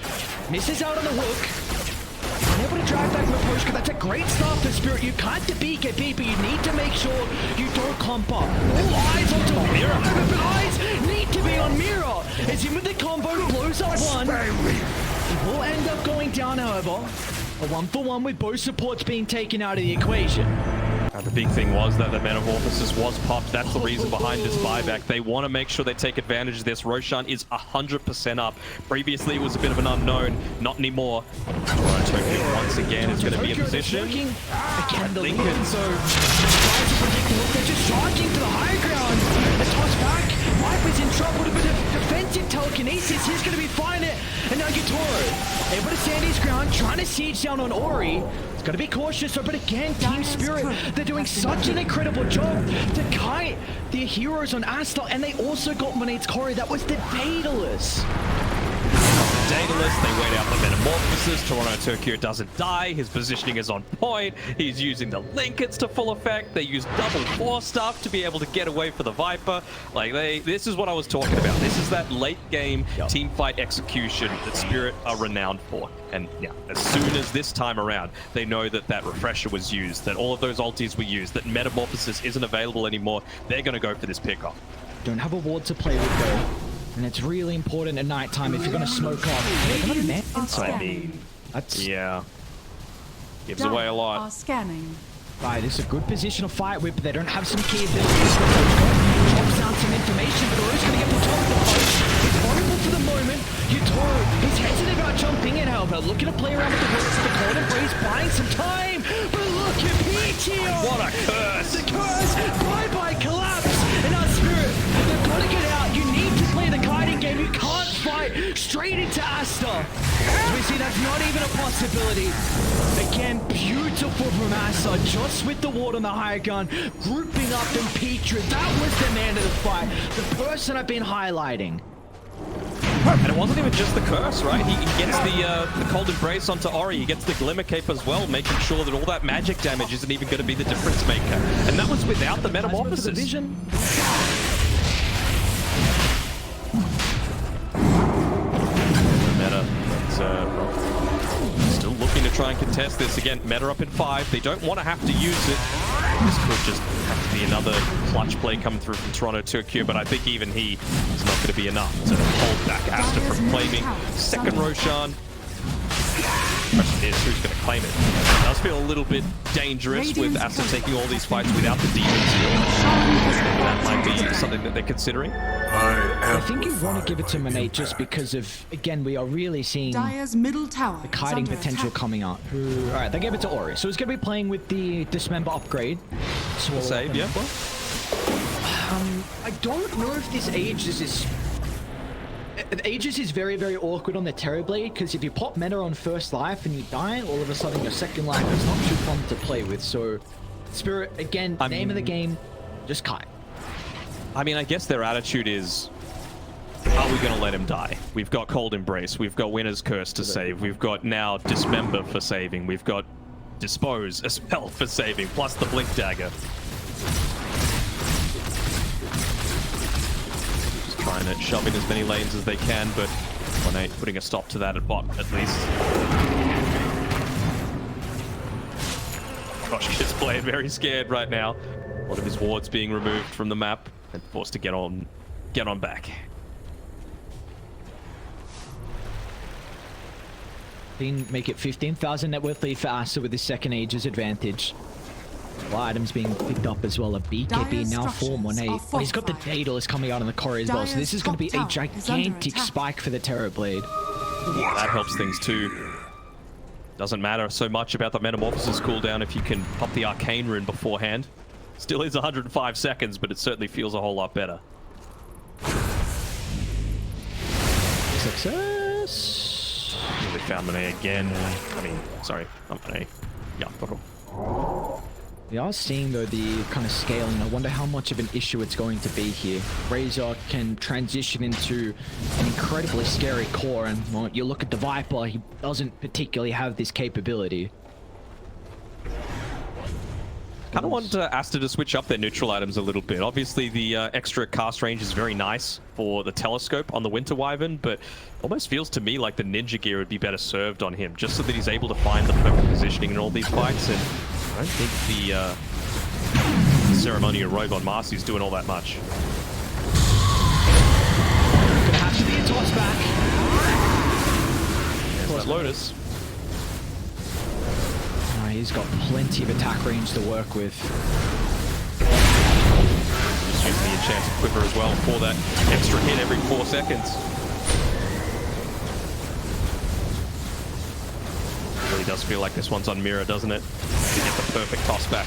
misses out on the hook. Unable to drive back Maposhka. That's a great start for Spirit. You can't the BKB, but you need to make sure you don't clump up. All eyes onto Mira. But eyes need to be on Mira. As in with the combo, blows up one. He will end up going down, however. A 1-for-1 with both supports being taken out of the equation. The big thing was that the Metamorphosis was popped. That's the reason behind this buyback. They want to make sure they take advantage of this. Roshan is 100% up. Previously, it was a bit of an unknown. Not anymore. Tokyo once again is going to be in position. Again, the Lincoln. Lincoln, so tries to predict the hook. They're just charging to the high ground. The toss back. Viper's in trouble with a bit of defensive telekinesis. He's going to be fine. And now Yutoro able to stand his ground, trying to siege down on Ori. He's got to be cautious, but again, Team Spirit, they're doing such an incredible job to kite their heroes on Aster, and they also got Monet's Corey. That was the Daedalus. Daedalus, they wait out the Metamorphosis. Toronto Tokyo doesn't die. His positioning is on point. He's using the Lincolns to full effect. They use double 4 stuff to be able to get away for the Viper. Like, this is what I was talking about. This is that late game team fight execution that Spirit are renowned for. And yeah, as soon as this time around, they know that that refresher was used, that all of those ultis were used, that Metamorphosis isn't available anymore, they're going to go for this pickoff. Don't have a ward to play with though. And it's really important at night time if you're going to smoke off. They're going to I mean, that's... yeah. Gives away a lot. Scanning. Right, this is a good position to fight with, but they don't have some key abilities. Drops down some information, but Oro's going to get the top of the post. It's horrible for the moment. Yutoro, he's hesitant about jumping in, however, looking to play around with the roots. The cold embrace, buying some time. But look at Pgl. What a curse. The curse. Bye-bye collapse. And our Spirit, they've got to get out. You need to play the kiting game. You can't fight straight into Aster. We see that's not even a possibility. Again, beautiful from Aster, just with the ward on the high ground, grouping up in Petra. That was the man of the fight, the person I've been highlighting. And it wasn't even just the curse, right? He gets the cold embrace onto Ori. He gets the glimmer cape as well, making sure that all that magic damage isn't even going to be the difference maker. And that was without the Metamorphosis. Vision. Meta, still looking to try and contest this again. Meta up in 5. They don't want to have to use it. This could just have to be another clutch play coming through from Toronto Tokyo, but I think even he is not going to be enough to hold back Aster from claiming second Roshan. Question is, who's going to claim it? It does feel a little bit dangerous with Aster taking all these fights without the Demon Seal. That might be something that they're considering. I think you want to give it to Monet just because of, again, we are really seeing Dire's middle tower the kiting potential coming up. Alright, they gave it to Ori. So he's going to be playing with the Dismember upgrade. So Save, yeah. I don't know if this Aegis is... Aegis is very, very awkward on the Terrorblade, because if you pop Meta on first life and you die, all of a sudden your second life is not too fun to play with. So, Spirit, again, name of the game, just kite. I mean, I guess their attitude is, are we going to let him die? We've got Cold Embrace, we've got Winner's Curse to save, we've got now Dismember for saving, we've got Dispose as well for saving, plus the Blink Dagger. Just trying to shove in as many lanes as they can, but Monet putting a stop to that at bot, at least. Gosh, he's playing very scared right now. A lot of his wards being removed from the map and forced to get on back. Make it 15,000 net worth lead for Aster with his second Aegis advantage. Well, items being picked up as well. A BKB now for Monet. Oh, he's got the Daedalus coming out on the core as well. So this is going to be a gigantic spike for the Terrorblade. That helps things too. Doesn't matter so much about the Metamorphosis cooldown if you can pop the Arcane Rune beforehand. Still is 105 seconds, but it certainly feels a whole lot better. Success. They found an A again. I mean, sorry, not an A. Yeah, We are seeing, though, the kind of scaling. I wonder how much of an issue it's going to be here. Razor can transition into an incredibly scary core, and well, you look at the Viper, he doesn't particularly have this capability. Kind of want Aster to switch up their neutral items a little bit. Obviously, the extra cast range is very nice for the telescope on the Winter Wyvern, but almost feels to me like the ninja gear would be better served on him, just so that he's able to find the perfect positioning in all these fights. And I don't think the ceremonial robe on Marcy's doing all that much. Gonna have to be a toss back. There's that Lotus. He's got plenty of attack range to work with. Just using the enchanted quiver as well for that extra hit every 4 seconds. It really does feel like this one's on mirror, doesn't it? To get the perfect toss back.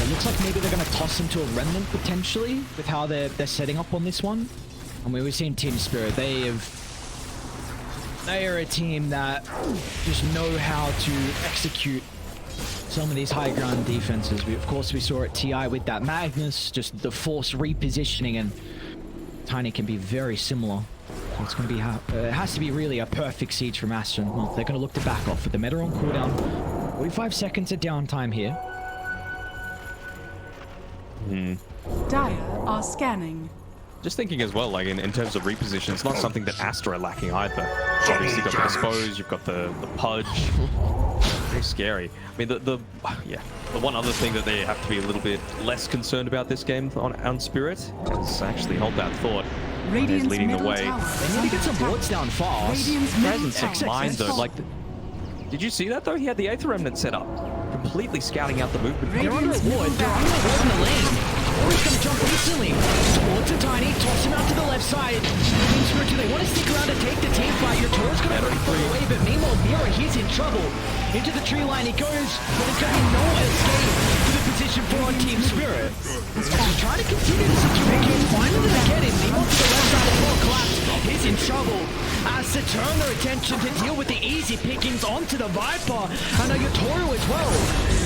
It looks like maybe they're going to toss into a remnant potentially with how they're setting up on this one. I mean, we've seen Team Spirit. They are a team that just know how to execute some of these high ground defenses. Of course, we saw at TI with that Magnus, just the force repositioning, and Tiny can be very similar. So it's going to be, it has to be really a perfect siege from Aster. Well, they're going to look to back off with the meta on cooldown. 45 seconds of downtime here. Dire are scanning. Just thinking as well, like in terms of reposition, it's not something that Aster are lacking either. Obviously, you've got the Dispose, you've got the Pudge. Very scary. I mean, the one other thing that they have to be a little bit less concerned about this game on Spirit is actually hold that thought. Is leading the way. They need to get some wards down fast. Presence of mind, though. Like, did you see that though? He had the Aether Remnant set up, completely scouting out the movement. They're under a ward. They're under a ward in the lane. Or he's going to jump instantly towards the Tiny, toss him out to the left side. Team Spirit, do they want to stick around to take the team fight? Your Toro's going to break through away, but meanwhile, Mira, he's in trouble. Into the tree line he goes, but there's going to be no escape to the position for on Team Spirit. He's trying to continue the situation, finally they get him. Meanwhile, to the left side of Paul collapse. He's in trouble. As to turn their attention to deal with the easy pickings onto the Viper. And now your Toro as well.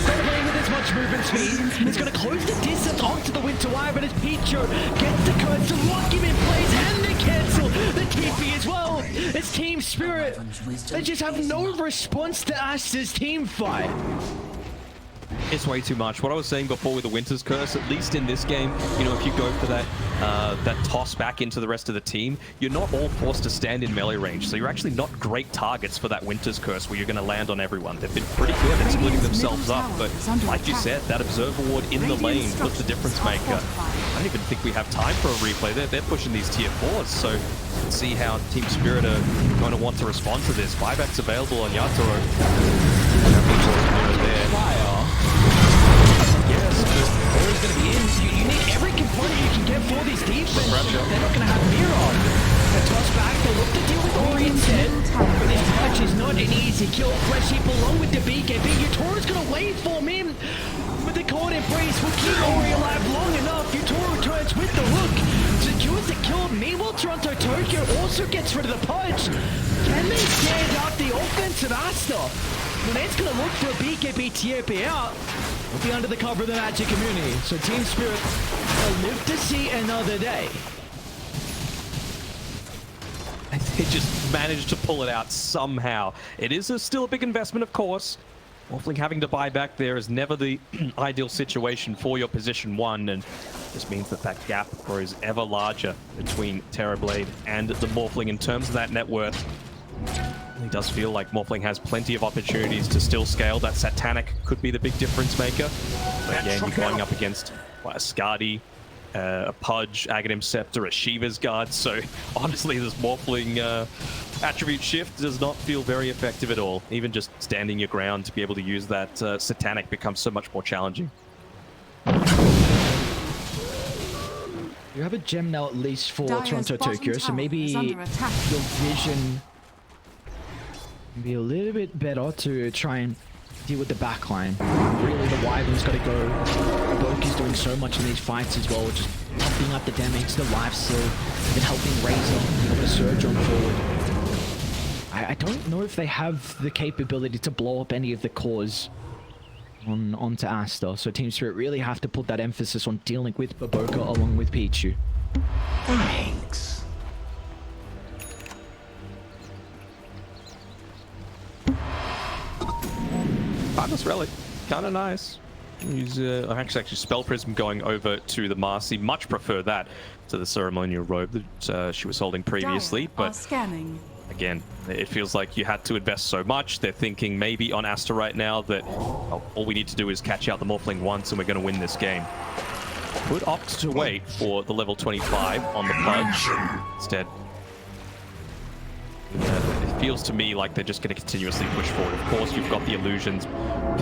Not playing with as much movement speed. It's going to close the distance onto the Winter Wyvern as Pichu gets the curse to lock him in place and they cancel the TP as well. It's Team Spirit. They just have no response to Aster's team fight. It's way too much. What I was saying before with the Winter's Curse, at least in this game, you know, if you go for that toss back into the rest of the team, you're not all forced to stand in melee range. So you're actually not great targets for that Winter's Curse where you're going to land on everyone. They've been pretty good at splitting themselves up, but like you said, that Observer Ward in the lane was the difference maker. I don't even think we have time for a replay. They're pushing these tier 4s, so let's see how Team Spirit are going to want to respond to this. Buybacks available on Yatoro. Yes, Toro's going to be in. You need every component you can get for these defense. They're not going to have Mira. The toss back, they look to deal with Ori instead. But this touch is not an easy kill. Flesh Heap along with the BKB. Toro's going to wait for him. But the cold embrace will keep Ori alive long enough. Toro returns with the hook. Secures the kill. Meanwhile, Toronto Tokyo also gets rid of the punch. Can they stand out the offensive Aster? When it's going to look for a BKB TAP out, will be under the cover of the Magic community. So Team Spirit will live to see another day. They just managed to pull it out somehow. It is still a big investment, of course. Morphling having to buy back there is never the ideal situation for your position 1, and this means that that gap grows ever larger between Terrorblade and the Morphling in terms of that net worth. It does feel like Morphling has plenty of opportunities to still scale. That Satanic could be the big difference maker. But yeah, you're going up against a Skadi, a Pudge, Aghanim Scepter, a Shiva's Guard. So honestly, this Morphling attribute shift does not feel very effective at all. Even just standing your ground to be able to use that Satanic becomes so much more challenging. You have a gem now at least for Dire's Toronto bottom Tokyo, so tower maybe is your under attack. vision Be a little bit better to try and deal with the backline. Really, the Wyvern's got to go. Boki's doing so much in these fights as well, just pumping up the damage, the life steal, and helping Razor able to surge on forward. I don't know if they have the capability to blow up any of the cores onto Aster, so Team Spirit really have to put that emphasis on dealing with Baboka along with Pichu. Thanks. Timeless Relic, kind of nice. Use actually Spell Prism going over to the Marcy. Much prefer that to the ceremonial robe that she was holding previously. Dire are But scanning. again, it feels like you had to invest so much. They're thinking maybe on Aster right now that all we need to do is catch out the Morphling once and we're going to win this game. Could opt to wait for the level 25 on the Pudge. Instead, it feels to me like they're just going to continuously push forward. Of course, you've got the illusions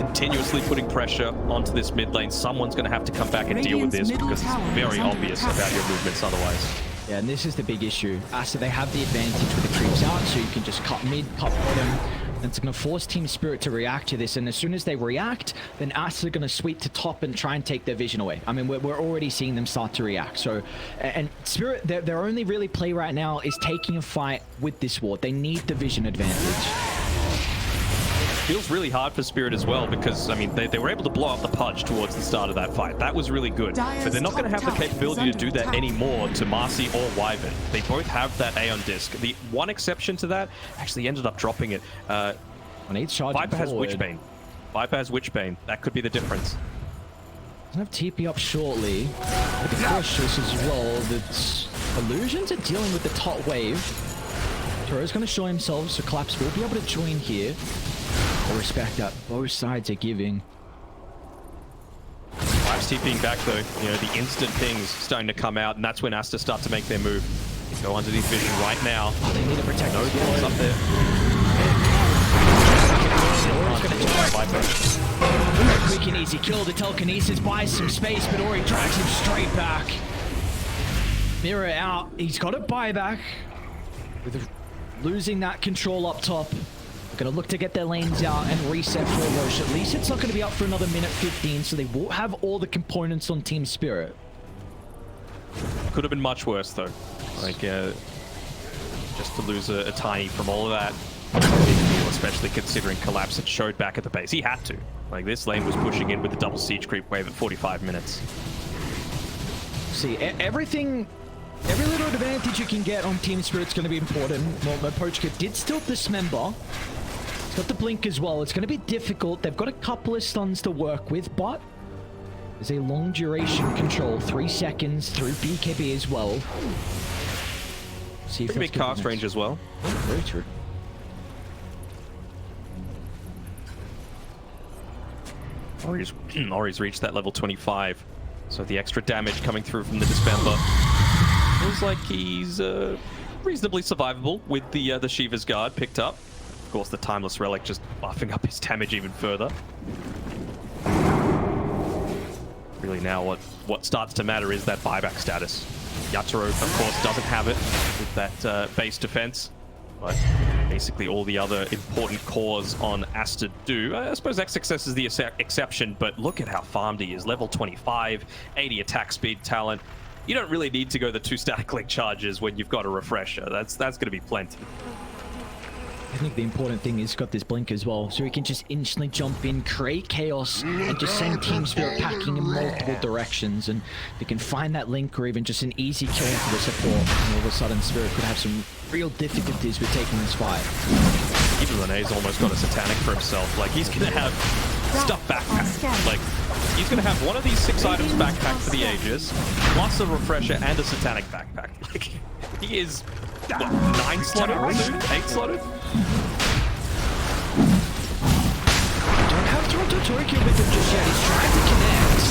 continuously putting pressure onto this mid lane. Someone's going to have to come back and deal with this because it's very obvious about your movements otherwise. Yeah, and this is the big issue. Aster, they have the advantage with the creeps out, so you can just cut mid, cut bottom. And it's going to force Team Spirit to react to this. And as soon as they react, then Aster are going to sweep to top and try and take their vision away. I mean, we're already seeing them start to react. So, and Spirit, their only really play right now is taking a fight with this ward. They need the vision advantage. Feels really hard for Spirit as well because, I mean, they were able to blow up the Pudge towards the start of that fight. That was really good. But they're not going to have the capability to do that anymore to Marcy or Wyvern. They both have that Aeon Disc. The one exception to that actually ended up dropping it. Viper has Witchbane. Viper has Witchbane. That could be the difference. Doesn't have TP up shortly. With the cautious as well. The Illusions are dealing with the top wave. Toro's going to show himself, so Collapse will be able to join here. The respect that both sides are giving. Vipe's TPing back though. You know, the instant pings starting to come out, and that's when Aster start to make their move. Go underneath vision right now. Oh, they need to protect No balls up there. Quick and easy kill. The telekinesis buys some space, but Ori drags him straight back. Mirror out. He's got a buyback. With losing that control up top. They're going to look to get their lanes out and reset for Roche. At least it's not going to be up for another minute 15, so they will have all the components on Team Spirit. Could have been much worse though. Like, just to lose a tiny from all of that. Especially considering Collapse had showed back at the base. He had to. Like, this lane was pushing in with the double siege creep wave at 45 minutes. See, every little advantage you can get on Team Spirit's going to be important. Well, Pgl did still dismember. He's got the blink as well. It's going to be difficult. They've got a couple of stuns to work with, but there's a long duration control. 3 seconds through BKB as well. See if Pretty big cast range as well. Very true. Ori's reached that level 25. So the extra damage coming through from the Dismember feels like he's reasonably survivable with the Shiva's Guard picked up. Of course, the Timeless Relic just buffing up his damage even further. Really now what starts to matter is that buyback status. Yatoro, of course, doesn't have it with that base defense, but basically all the other important cores on Aster do. I suppose XXS is the exception, but look at how farmed he is. Level 25, 80 attack speed talent. You don't really need to go the 2 static link charges when you've got a refresher. That's going to be plenty. I think the important thing is he's got this blink as well, so he can just instantly jump in, create chaos, and just send Team Spirit packing in multiple directions. And they can find that link or even just an easy kill for the support. And all of a sudden, Spirit could have some real difficulties with taking this fight. Even Renee's almost got a Satanic for himself. Like, he's going to have stuff backpack. Like, he's going to have one of these 6 items backpack for the Aegis, plus a refresher and a Satanic backpack. Like, he is, what, 9 slotted? 8 slotted? Don't have Toronto Tokyo with him just yet. He's trying to connect.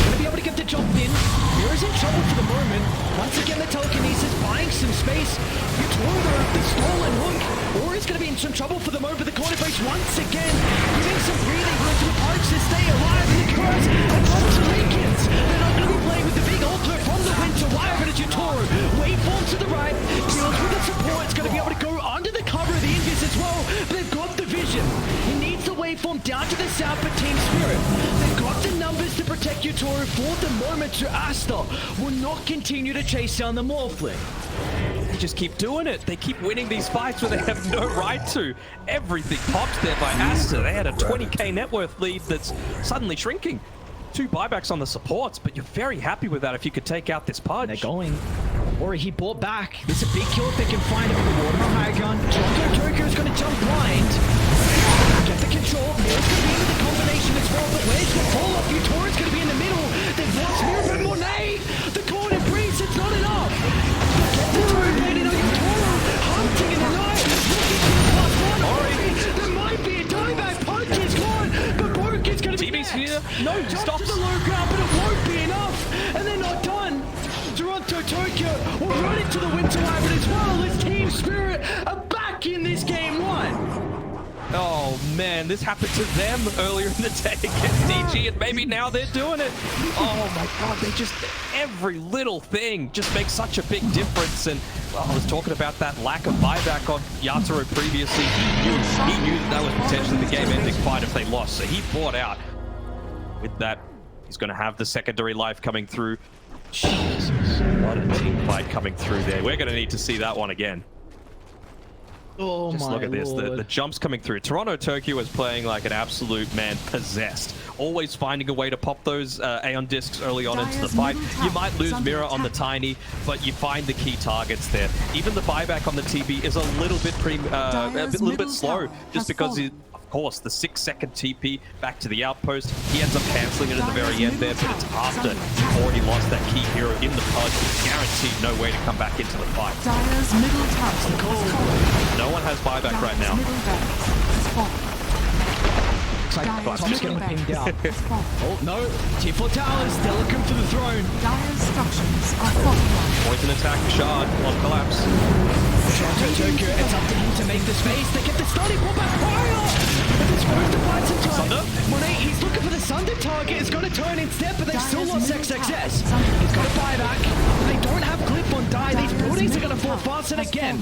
Gonna be able to get the jump in. Mira's in trouble for the moment. Once again, the telekinesis buying some space. Yatoro with the stolen hook. Ori's gonna be in some trouble for the moment, but the corner face once again giving some breathing room to the Pokes to stay alive. And the curse and Puerto Ricans. They're not gonna be playing with the big altar from the winter. Wyvern and Yatoro. Waveform to the right. Deals with the support. It's gonna be able to go under the cover of the Invis as well. But they've got Yutoro for the moment to Aster will not continue to chase down the Morphling. They just keep doing it. They keep winning these fights where they have no right to. Everything pops there by Aster. They had a 20k net worth lead that's suddenly shrinking. 2 buybacks on the supports, but you're very happy with that if you could take out this Pudge. They're going. Or he bought back. This is a big kill if they can find him with the water high gun. Tokyo's going to jump blind. Get the control. Mirror's going to be with the combination as well, but where's the follow-up? Utoro's going to be in the middle. They've lost Mirror, but Monet! The corner breeze, it's not enough. Get the turret landing on Utoro. Hunting in the night. Looking for the last one. There might be a dieback. Punch is gone, but Broken's going to be TB's next. here. No, Jump to the low ground, but it won't be enough. And they're not done. Toronto Tokyo will run into the Winter Wyvern as well as Team Spirit are back in this game 1. Oh man, this happened to them earlier in the day against DG, and maybe now they're doing it. Oh my god, they just, every little thing just makes such a big difference. And well, I was talking about that lack of buyback on Yatoro previously. He knew that was potentially the game-ending fight if they lost, so he fought out. With that, he's going to have the secondary life coming through. Jesus, what a team fight coming through there. We're going to need to see that one again. Oh Just my look at this, lord. the jumps coming through. Toronto Tokyo is playing like an absolute man possessed. Always finding a way to pop those Aeon discs early on into the fight. You might lose Mirror on the Tiny, but you find the key targets there. Even the buyback on the TB is a little bit slow, just because of course, the 6-second TP back to the outpost. He ends up cancelling it at the very end there, but it's after you've already lost that key hero in the Pudge. Guaranteed no way to come back into the fight. Dire's middle tower. No one has buyback right now. Looks like Top's getting pinned down. Oh no, T4 Towers, they're looking for the throne. Dire's structures are fortified. Poison attack, Shard on collapse. Toronto Tokyo, it's up to him to make the space. They get the starting pull back fire! But they're supposed to find some time. Sunder? Monet, he's looking for the Sunder target. It's going to turn instead, but they've still lost XXS. He's got a buyback. They don't have clip on die. These buildings are going to fall faster again.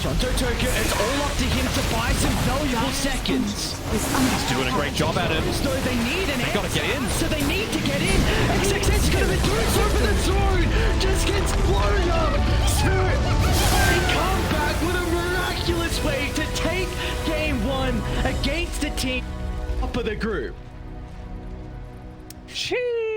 Toronto Tokyo, it's all up to him to buy some valuable seconds. He's doing a great job at it. So they need an They've got to get in. So they need to get in. XXS is going to be doing so for the throne. Just gets blown up. Spirit, they come back with a miraculous way to take game 1 against the team top of the group. Sheesh.